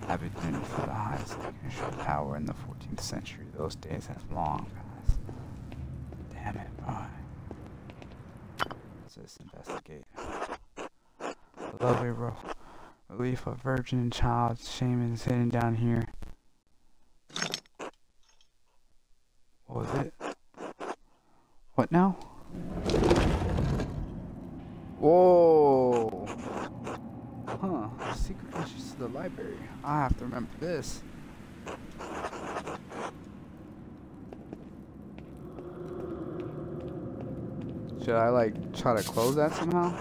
Speaker 3: Abbot didn't for the highest of power in the 14th century. Those days have long passed. Damn it, boy. Let's investigate. A lovely relief of virgin and child shaman sitting down here. What was it? What now? Whoa! Huh. Secret entrance to the library. I have to remember this. Should I like try to close that somehow?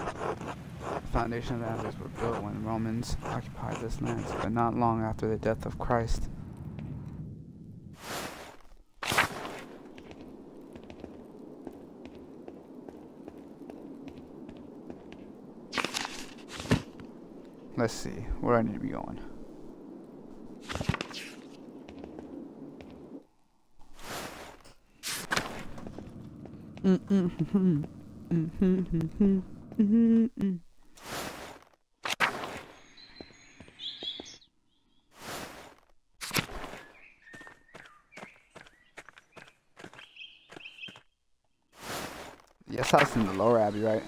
Speaker 3: The foundation of the Abbas were built when the Romans occupied this land, but not long after the death of Christ. Let's see, where I need to be going. Yes, I was in the lower abbey, right?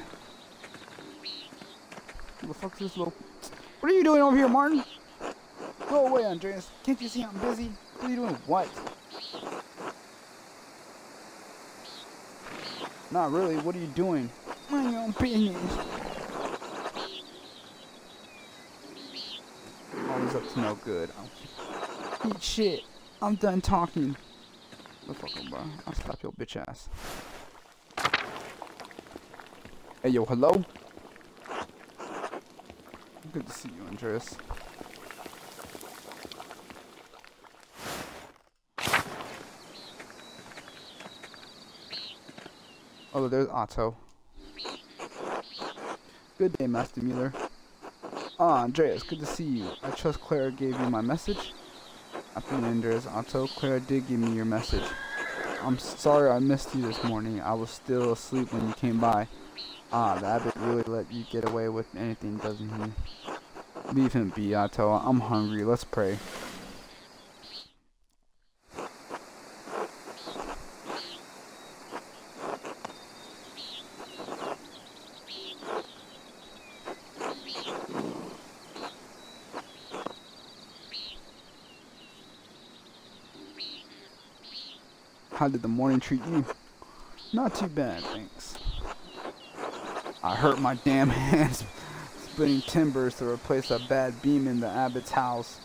Speaker 3: Who the fuck is this little... What are you doing over here, Martin? Go away, Andreas. Can't you see I'm busy? What are you doing? What? Not really. What are you doing? Mind your own business. Always up to no good. Eat shit. I'm done talking. The fuck up, bro. I'll slap your bitch ass. Hey, yo, hello? Good to see you, Andreas. Oh, there's Otto. Good day, Master Mueller. Ah, Andreas, good to see you. I trust Clara gave you my message? Afternoon, Andreas. Otto, Clara did give me your message. I'm sorry I missed you this morning. I was still asleep when you came by. Ah, the abbot really let you get away with anything, doesn't he? Leave him be, Otto. I'm hungry. Let's pray. How did the morning treat you? Not too bad, thanks. I hurt my damn hands splitting timbers to replace a bad beam in the abbot's house.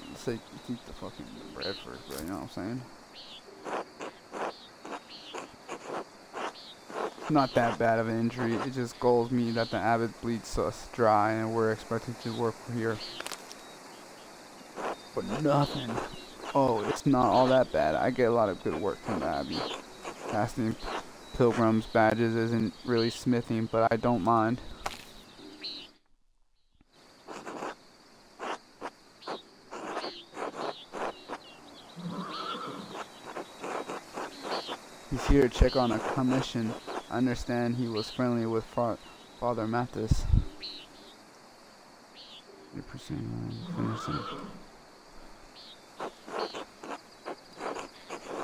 Speaker 3: Let's say eat the fucking bread first, bro, you know what I'm saying? Not that bad of an injury, it just galls me that the abbot bleeds us dry and we're expected to work here. But nothing. Oh, it's not all that bad. I get a lot of good work from the abbey. Casting pilgrims' badges isn't really smithing, but I don't mind. He's here to check on a commission. I understand he was friendly with Father Mathis.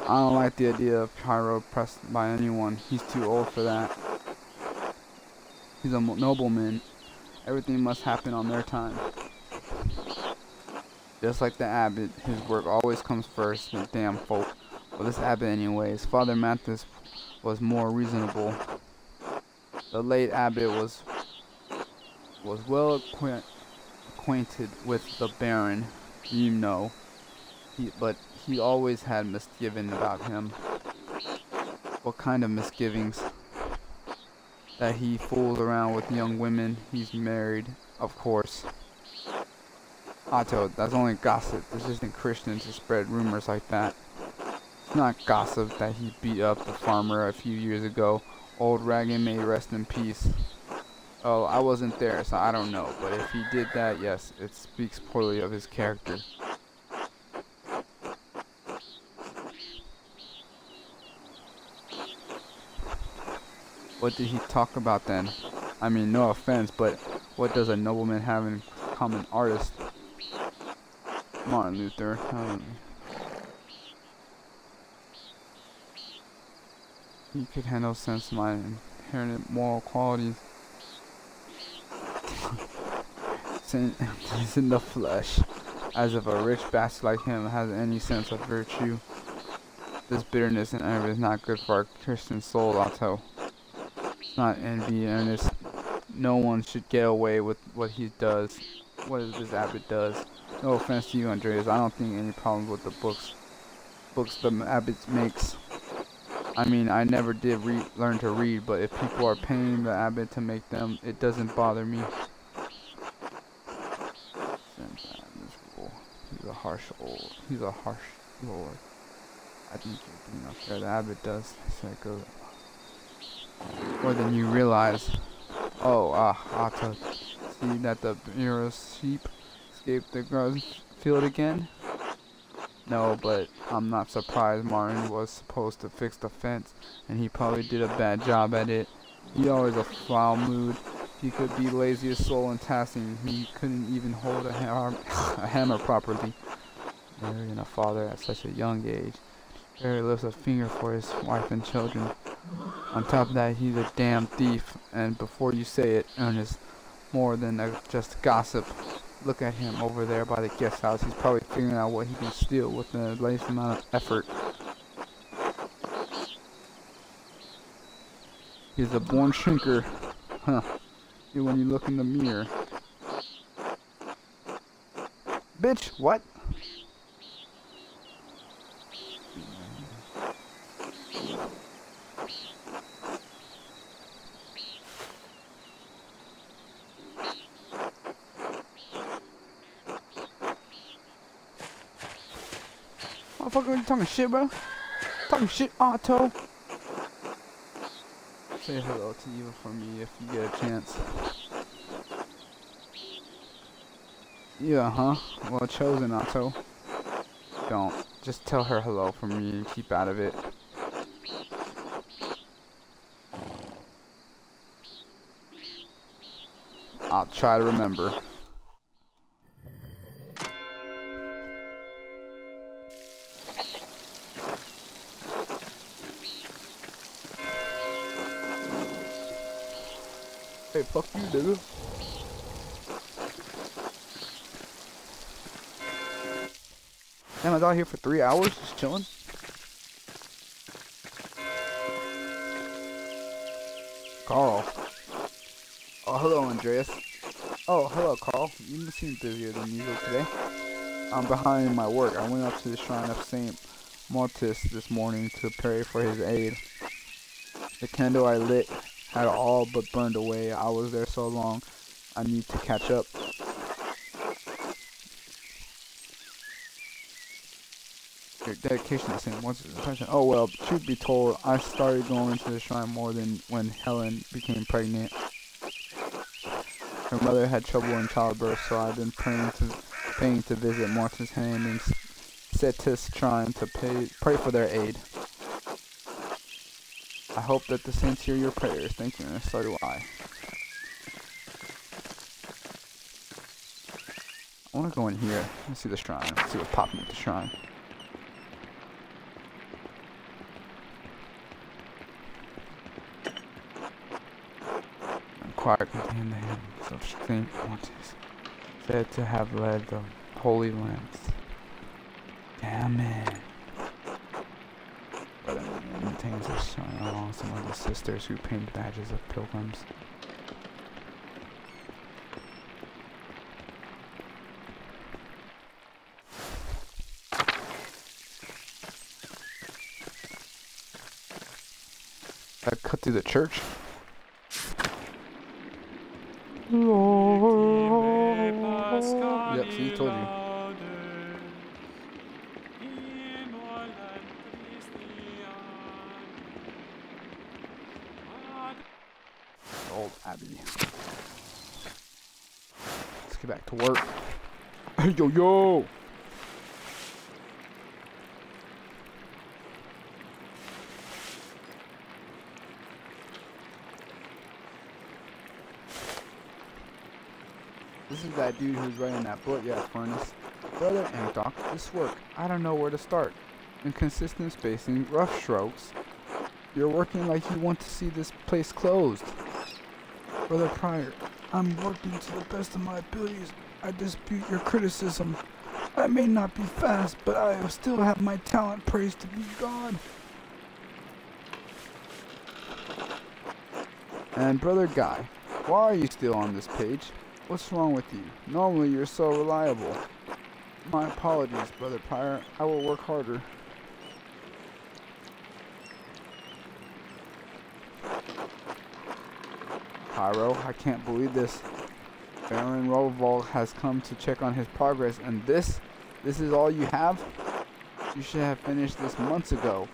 Speaker 3: I don't like the idea of Pyro pressed by anyone. He's too old for that. He's a nobleman. Everything must happen on their time. Just like the abbot, his work always comes first, the damn folk. Well, this abbot anyways. Father Mathis was more reasonable. The late abbot was well acquainted with the Baron, you know. But he always had misgivings about him. What kind of misgivings? That he fools around with young women. He's married, of course. Otto, that's only gossip. This isn't Christian to spread rumors like that. It's not gossip that he beat up the farmer a few years ago. Old Ragged may rest in peace. Oh, I wasn't there, so I don't know. But if he did that, yes, it speaks poorly of his character. What did he talk about then? I mean, no offense, but what does a nobleman have in common artist? Martin Luther. He could handle sense of my inherent moral qualities. He's in the flesh, as if a rich bastard like him has any sense of virtue. This bitterness and anger is not good for our Christian soul, Otto. It's not envy, earnest. No one should get away with what he does, what this abbot does. No offense to you, Andreas. I don't think any problems with the books the abbot makes. I mean, I never did learn to read, but if people are paying the abbot to make them, it doesn't bother me. He's a harsh lord. I think you're being unfair. The abbot does. So it goes more than you realize. Oh, Otto, see that the Bureau's sheep escaped the grass field again? No, but I'm not surprised. Martin was supposed to fix the fence, and he probably did a bad job at it. He always a foul mood. He could be laziest soul in tasking. He couldn't even hold a hammer properly. Marrying a father at such a young age. Barely lifts a finger for his wife and children. On top of that, he's a damn thief. And before you say it, Ernest, more than just gossip. Look at him over there by the guest house. He's probably figuring out what he can steal with the least amount of effort. He's a born shrinker. Huh. When you look in the mirror. Bitch, what? Motherfucker, are you talking shit, bro? Talking shit, Otto. Say hello to Eva for me if you get a chance. Yeah, huh? Well chosen, Otto. Don't. Just tell her hello for me and keep out of it. I'll try to remember. Hey, fuck you, nigga. Damn, I was out here for 3 hours just chilling. Carl. Oh, hello, Andreas. Oh, hello, Carl. You seem busier than usual today. I'm behind in my work. I went up to the shrine of Saint Mortis this morning to pray for his aid. The candle I lit had all but burned away. I was there so long, I need to catch up. Your dedication to St. Mortis is impression. Oh well, truth be told, I started going to the shrine more than when Helen became pregnant. Her mother had trouble in childbirth, so I've been paying to visit Mortis Hand and Cetis shrine to pray for their aid. I hope that the saints hear your prayers. Thank you, and so do I. I want to go in here. Let's see the shrine. Let's see what's popping at the shrine. Choir contained the hymns of Saint Mortis, said to have led the Holy Lance. Damn it. But it maintains a shrine along some of the sisters who paint badges of pilgrims. I cut through the church. Yep, see, told you. Old Abbey. Let's get back to work. Hey, yo, yo! This is that dude who's writing that book, yeah, Furnace. Brother and Doc, this work, I don't know where to start. Inconsistent spacing, rough strokes. You're working like you want to see this place closed.
Speaker 4: Brother Pryor, I'm working to the best of my abilities. I dispute your criticism. I may not be fast, but I still have my talent. Praise to be God.
Speaker 3: And Brother Guy, why are you still on this page? What's wrong with you? Normally you're so reliable. My apologies, Brother Pryor. I will work harder. Pyro, I can't believe this. Baron Roval has come to check on his progress, and this is all you have? You should have finished this months ago.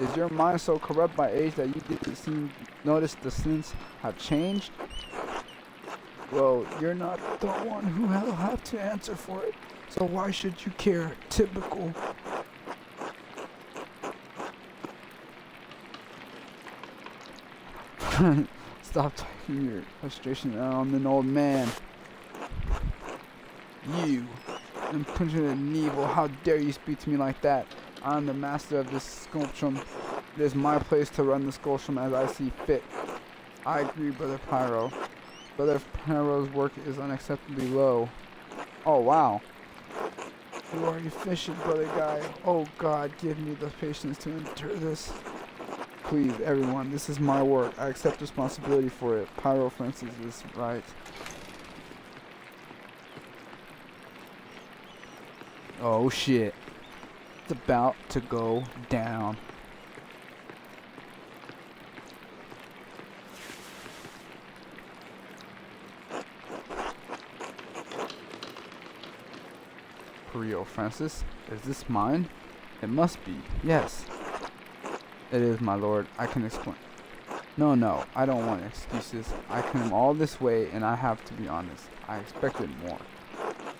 Speaker 3: Is your mind so corrupt by age that you didn't notice the sins have changed?
Speaker 4: Well, you're not the one who will have to answer for it, so why should you care? Typical.
Speaker 3: Stop taking your frustration out on an old man. You, impudent and evil, how dare you speak to me like that? I'm the master of this sculptrum. It is my place to run the sculptrum as I see fit. I agree, Brother Pyro. Brother Pyro's work is unacceptably low. Oh, wow.
Speaker 4: You are efficient, Brother Guy. Oh, God, give me the patience to endure this.
Speaker 3: Please, everyone, this is my work. I accept responsibility for it. Pyro Francis is right. Oh, shit. It's about to go down. Rio Francis, is this mine? It must be. Yes. It is, my lord. I can explain. No, I don't want excuses. I came all this way and I have to be honest. I expected more.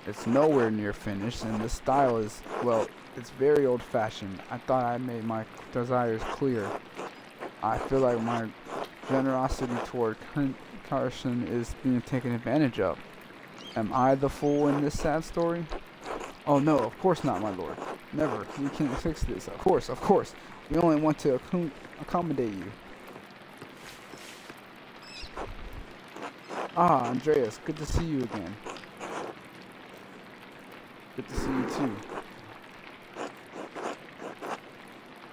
Speaker 3: It's nowhere near finished and the style is, well, it's very old-fashioned. I thought I made my desires clear. I feel like my generosity toward Carson is being taken advantage of. Am I the fool in this sad story? Oh no, of course not, my lord. Never. We can't fix this. Of course. We only want to accommodate you. Ah, Andreas, good to see you again. Good to see you too.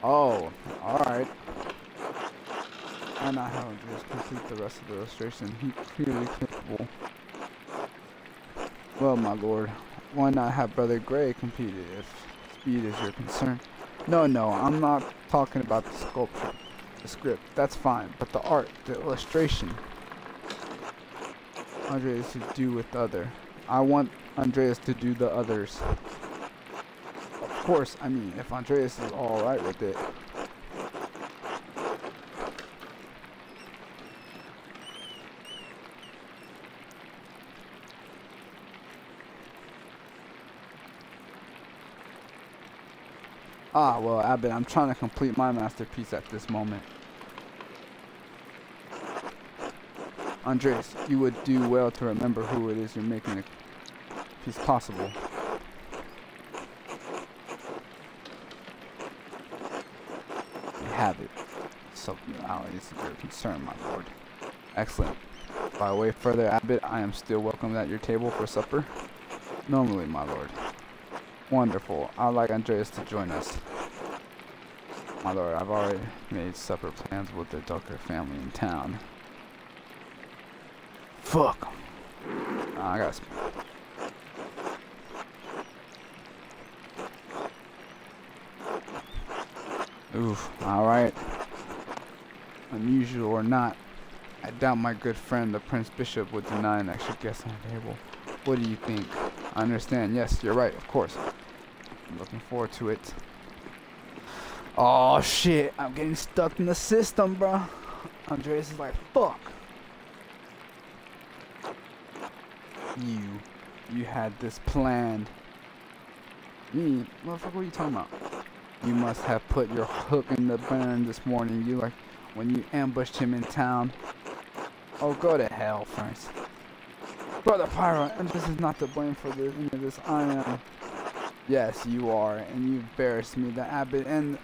Speaker 3: Oh, alright. I not have Andreas complete the rest of the illustration. He's clearly capable. Well, my lord, why not have Brother Gray complete it if speed is your concern? No, I'm not talking about the sculpture, the script. That's fine, but the art, the illustration. Andreas to do with the other. I want Andreas to do the others. Of course, I mean, if Andreas is alright with it. Ah, well, Abbott, I'm trying to complete my masterpiece at this moment. Andres, you would do well to remember who it is you're making the piece possible. You have it. Submutualities of your concern, my lord. Excellent. By way further, Abbott, I am still welcome at your table for supper. Normally, my lord. Wonderful. I'd like Andreas to join us. My lord, I've already made supper plans with the Ducker family in town. Fuck. I got Oof, alright. Unusual or not, I doubt my good friend the Prince Bishop would deny an extra guest on the table. What do you think? I understand. Yes, you're right, of course. I'm looking forward to it. Oh shit, I'm getting stuck in the system, bro. Andreas is like, fuck. You had this planned. Me? Motherfucker, what are you talking about? You must have put your hook in the burn this morning. You like when you ambushed him in town. Oh, go to hell, Francis. Brother Pyro, and this is not to blame for any of this. I am. Yes, you are, and you embarrassed me. The Abbot and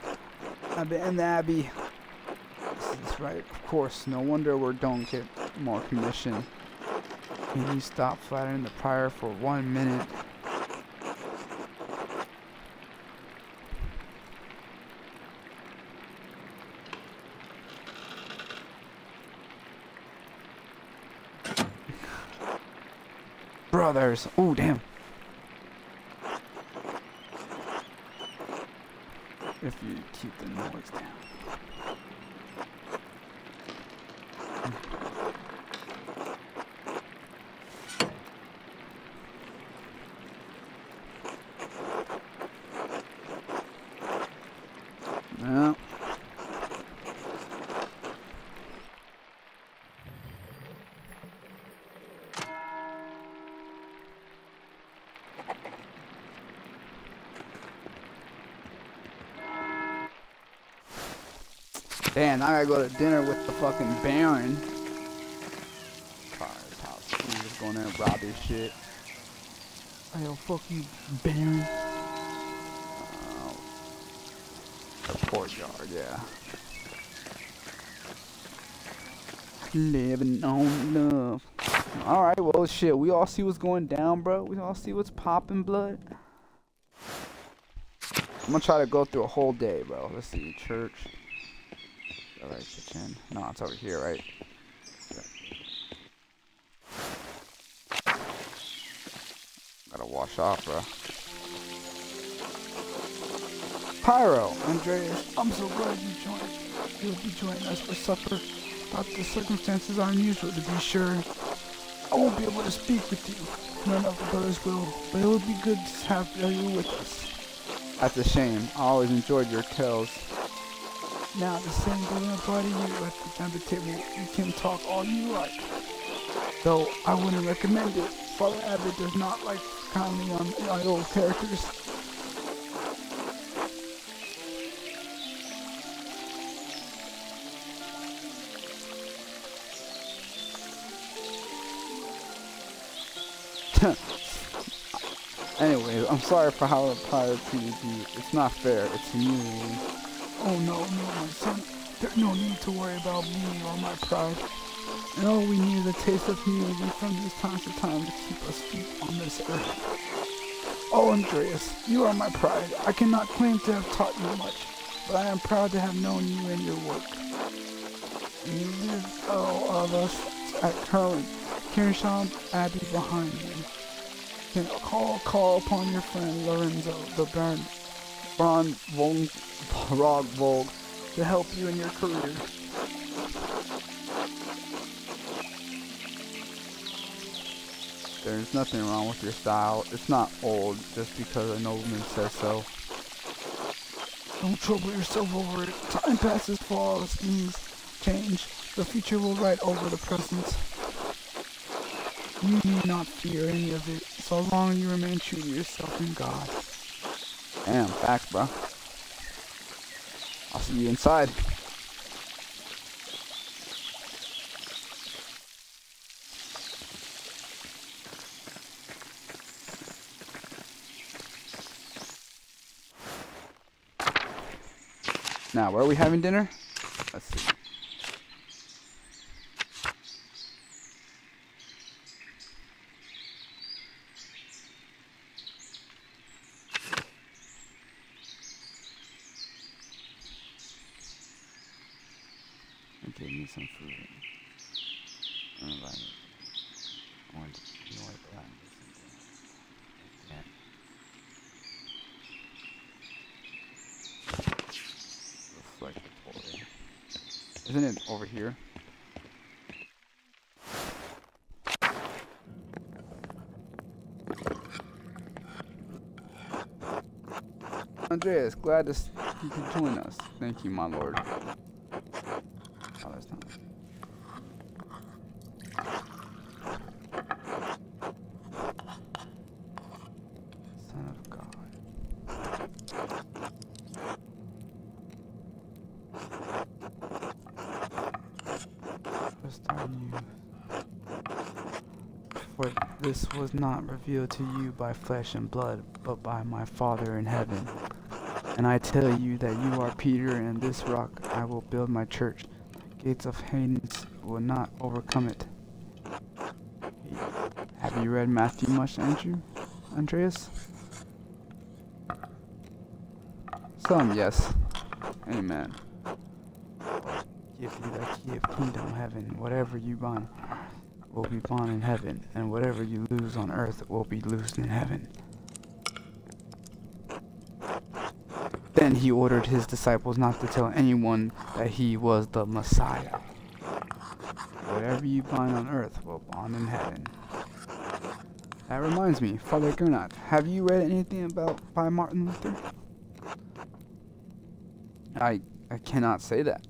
Speaker 3: the Abbey. This is right, of course. No wonder we don't get more commission. Can you stop flattering the Prior for 1 minute? Brothers. Oh, damn. If you keep the noise down. No. Damn, now I gotta go to dinner with the fucking Baron. Fire's house. I'm just going there and rob his shit.
Speaker 4: Hey, yo, fuck you, Baron.
Speaker 3: The courtyard, yeah. Living on love. Alright, well, shit. We all see what's going down, bro. We all see what's popping, blood. I'm gonna try to go through a whole day, bro. Let's see. Church. Alright, kitchen. No, it's over here, right? Gotta wash off, bro.
Speaker 4: Pyro, Andreas, I'm so glad you joined. You'll be joining us for supper. But the circumstances are unusual, to be sure. I won't be able to speak with you. None of the brothers will, but it will be good to have you with us.
Speaker 3: That's a shame. I always enjoyed your tales.
Speaker 4: Now, the same doesn't apply to you at the dinner table. You can talk all you like. Though, I wouldn't recommend it. Father Abbott does not like kindly on idle characters.
Speaker 3: Anyways, I'm sorry for how the Pyro treated you. It's not fair. It's humiliating.
Speaker 4: Oh no, my son. There's no need to worry about me or my pride. And all we need is a taste of humility from these times to time to keep us feet on this earth. Oh, Andreas, you are my pride. I cannot claim to have taught you much, but I am proud to have known you and your work. You live all of us at Curran, Kirishon Abbey behind you. You can call upon your friend Lorenzo, the Baron Rogvold, to help you in your career.
Speaker 3: There's nothing wrong with your style. It's not old just because a nobleman says so.
Speaker 4: Don't trouble yourself over it. Time passes for all things change. The future will write over the present. You need not fear any of it, so long as you remain true to yourself and God.
Speaker 3: Damn, facts, bro. I'll see you inside. Now, where are we having dinner? Let's see. Give me some food. I want to reflectory. Isn't it over here? Andreas, glad you could join us. Thank you, my lord. Oh, that's not. Son of God. Just on you. What? This was not revealed to you by flesh and blood, but by my Father in heaven. And I tell you that you are Peter, and this rock I will build my church. Gates of Hades will not overcome it. Have you read Matthew much, Andreas? Some, yes. Amen. Give you the key of kingdom, heaven. Whatever you bind will be bound in heaven, and whatever you lose on earth will be loosed in heaven. Then he ordered his disciples not to tell anyone that he was the Messiah. Whatever you bind on earth will bond in heaven. That reminds me, Father Gernot, have you read anything by Martin Luther? I cannot say that.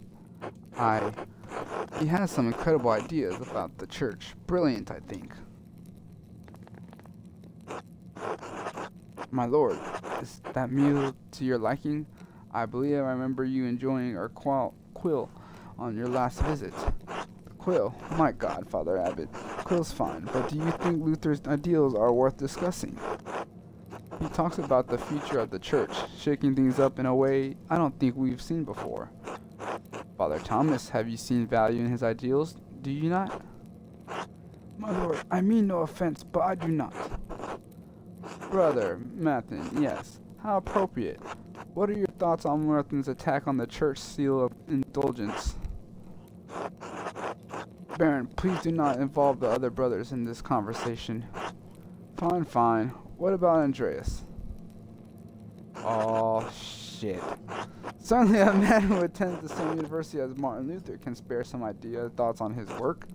Speaker 3: He has some incredible ideas about the church. Brilliant, I think. My lord, is that meal to your liking? I believe I remember you enjoying our quill on your last visit. Quill? My God, Father Abbot. Quill's fine, but do you think Luther's ideals are worth discussing? He talks about the future of the church, shaking things up in a way I don't think we've seen before. Father Thomas, have you seen value in his ideals? Do you not?
Speaker 4: My lord, I mean no offense, but I do not.
Speaker 3: Brother Mathen, yes. How appropriate. What are your thoughts on Martin's attack on the church seal of indulgence? Baron, please do not involve the other brothers in this conversation. Fine, fine. What about Andreas? Oh, shit. Certainly a man who attends the same university as Martin Luther can spare some thoughts on his work.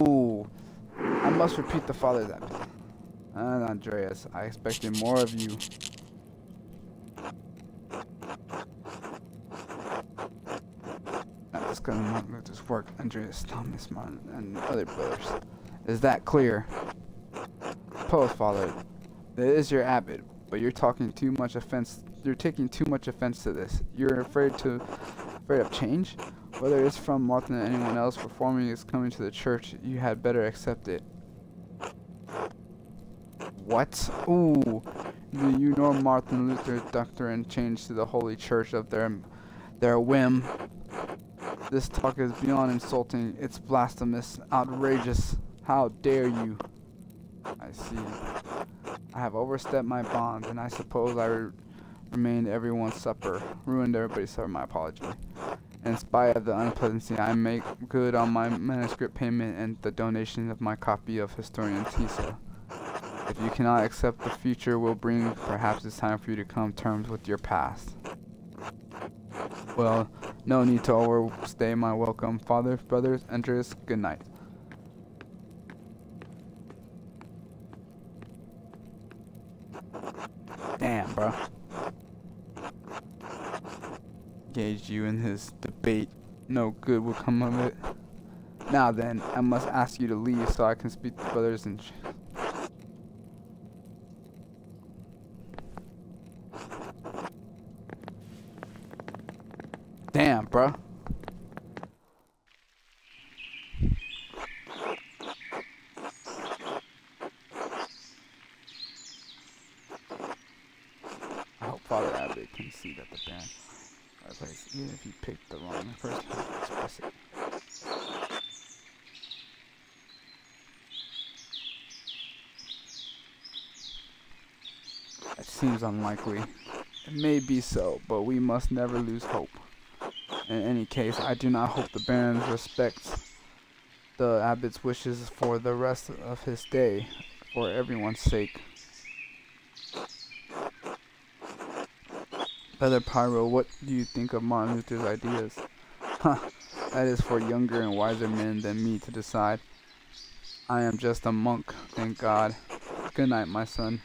Speaker 3: Ooh. I must repeat the father's abbot. And Andreas, I expected more of you. Not discussing Martin Luther's work, Andreas, Thomas, Martin, and other brothers. Is that clear? Suppose, Father, that is your abbot, but you're taking too much offense. You're taking too much offense to this. You're afraid of change. Whether it's from Martin or anyone else, reforming is coming to the church. You had better accept it. What? Ooh. Do you know Martin Luther's doctrine changed to the holy church of their whim? This talk is beyond insulting. It's blasphemous, outrageous. How dare you? I see. I have overstepped my bounds, and I suppose I ruined everybody's supper. My apology. In spite of the unpleasantness, I make good on my manuscript payment and the donation of my copy of Historian Tisa. If you cannot accept the future will bring, perhaps it's time for you to come to terms with your past. Well, no need to overstay my welcome. Father, brothers, Andreas, good night. Damn, bro. Engaged you in his debate. No good will come of it. Now then, I must ask you to leave so I can speak to brothers and... Damn, bro. I hope Father Abbot can see that the band are placed, even if you picked the wrong person to express it. It seems unlikely. It may be so, but we must never lose hope. In any case, I do not hope the Baron respects the abbot's wishes for the rest of his day, for everyone's sake. Brother Pyro, what do you think of Martin Luther's ideas? Huh, that is for younger and wiser men than me to decide. I am just a monk, thank God. Good night, my son.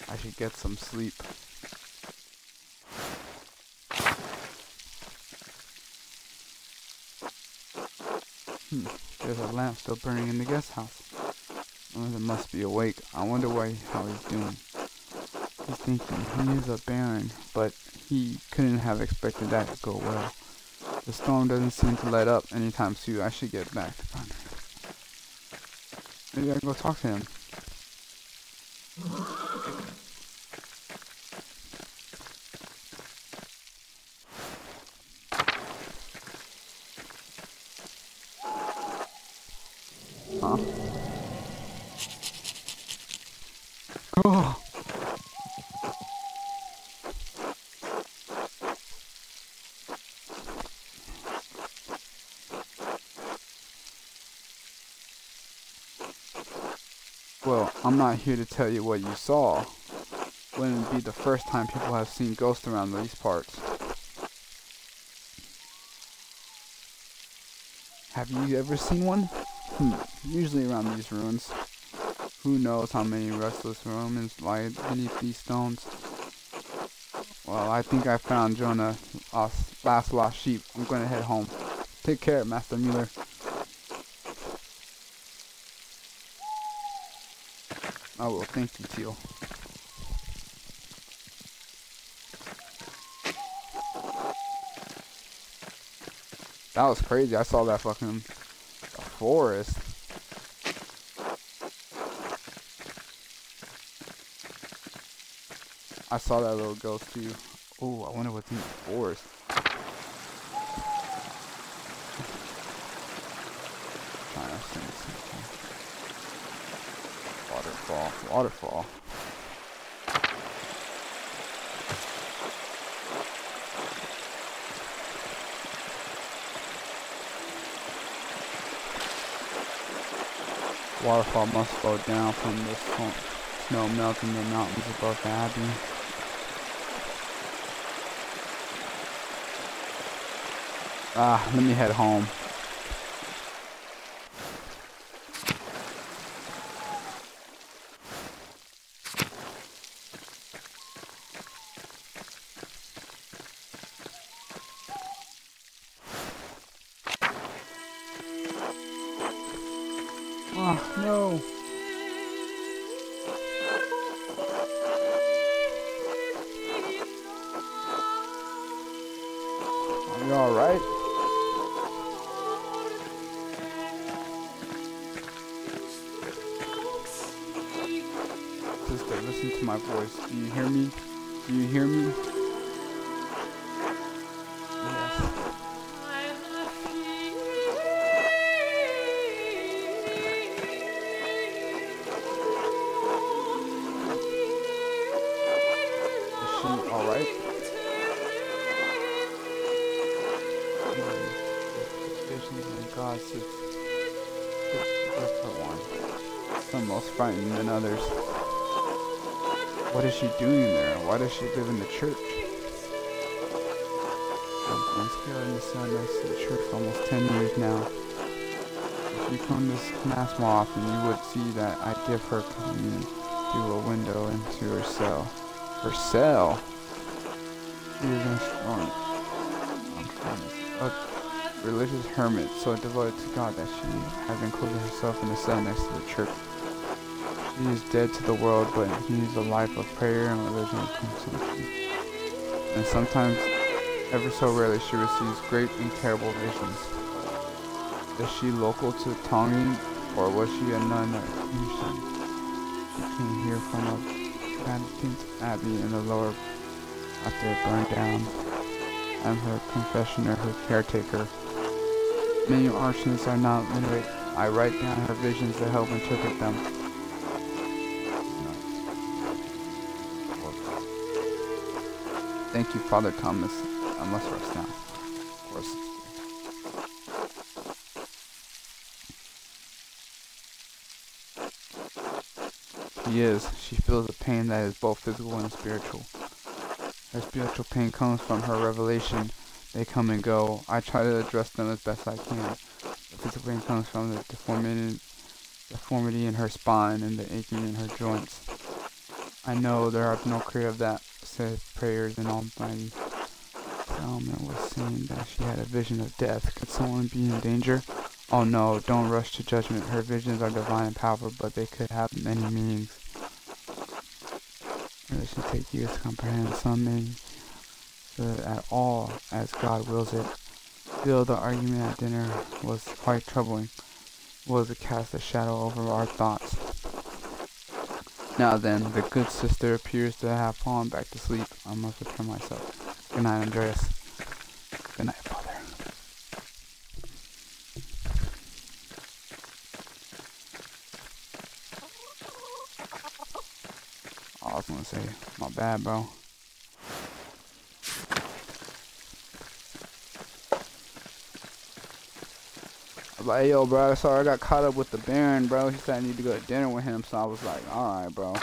Speaker 3: I should get some sleep. There's a lamp still burning in the guest house. Mother must be awake. I wonder how he's doing. He's thinking he is a baron, but he couldn't have expected that to go well. The storm doesn't seem to let up anytime soon. I should get back to pondering. Maybe I can go talk to him. Huh? Oh. Well, I'm not here to tell you what you saw. Wouldn't be the first time people have seen ghosts around these parts. Have you ever seen one? Usually around these ruins. Who knows how many restless Romans lie beneath these stones. Well, I think I found Jonah's last lost sheep. I'm going to head home. Take care, Master Mueller. I will, thank you, Teal. That was crazy. I saw that fucking forest. I saw that little ghost too. Oh, I wonder what's in the forest. Trying to see something. Waterfall. Waterfall must flow down from this snow melting in the mountains above the abbey. Let me head home. No. Are you alright? Sister, listen to my voice. Do you hear me? Do you hear me? Yes. Alright. Visions and God sits with her one. Some most frightening than others. What is she doing there? Why does she live in the church? I've been scared in the sun next to the church for almost 10 years now. If you come to mass more often, you would see that I give her communion through a window into her cell. Her cell? She is a religious hermit, so devoted to God that she has enclosed herself in a cell next to the church. She is dead to the world, but leads a life of prayer and religion and consumption. And sometimes, ever so rarely, she receives great and terrible visions. Is she local to Tongi, or was she a nun at Mission? She came here from a Pentiment Abbey in the lower after it burned down. I'm her confessioner, her caretaker. Many arsonists are not literate. I write down her visions to help interpret them. Thank you, Father Thomas. I must rest now. Of course. She is. She feels a pain that is both physical and spiritual. Her spiritual pain comes from her revelation. They come and go. I try to address them as best I can. The physical pain comes from the deformity in her spine and the aching in her joints. I know there are no cure of that, said prayers in Almighty. Salman was saying that she had a vision of death. Could someone be in danger? Oh no, don't rush to judgment. Her visions are divine and powerful, but they could have many meanings. It should take years to comprehend. Some may at all as God wills it. Still, the argument at dinner was quite troubling. Was to cast a shadow over our thoughts. Now then, the good sister appears to have fallen back to sleep. I must return myself. Good night, Andreas. Good night, Father. I was gonna say, my bad, bro. I was like, hey, yo, bro, sorry, I got caught up with the Baron, bro. He said I need to go to dinner with him, so I was like, alright, bro.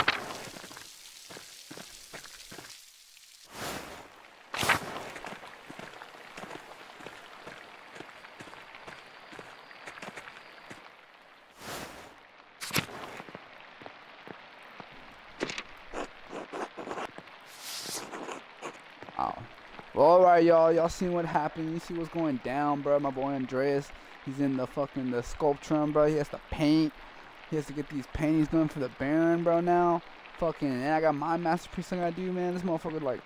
Speaker 3: Well, alright, y'all seen what happened. You see what's going down, bro. My boy Andreas, he's in the sculptrum, bro. He has to paint. He has to get these paintings done for the Baron, bro, now. And I got my masterpiece I gotta do, man. This motherfucker, like,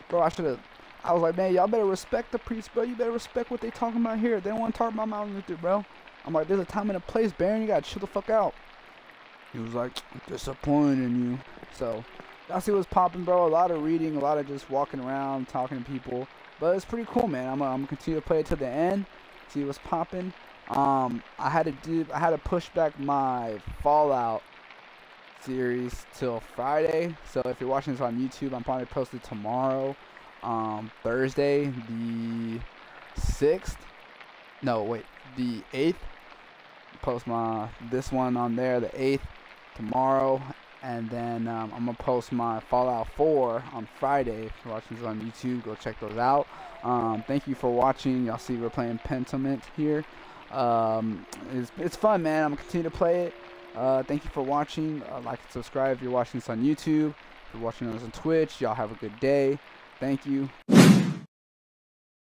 Speaker 3: bro, I was like, man, y'all better respect the priest, bro. You better respect what they talking about here. They don't want to talk about Martin Luther, bro. I'm like, there's a time and a place, Baron. You gotta chill the fuck out. He was like, disappointed in you. So, y'all see what's popping, bro. A lot of reading, a lot of just walking around, talking to people. But it's pretty cool, man. I'm gonna continue to play it to the end, see what's popping. I had to push back my Fallout series till Friday. So if you're watching this on YouTube, I'm probably posted tomorrow, Thursday, the 6th. No, wait, the 8th. Post this one on there, the 8th, tomorrow. And then I'm going to post my Fallout 4 on Friday. If you're watching this on YouTube, go check those out. Thank you for watching. Y'all see we're playing Pentiment here. It's fun, man. I'm going to continue to play it. Thank you for watching. Like and subscribe if you're watching this on YouTube. If you're watching us on Twitch, y'all have a good day. Thank you.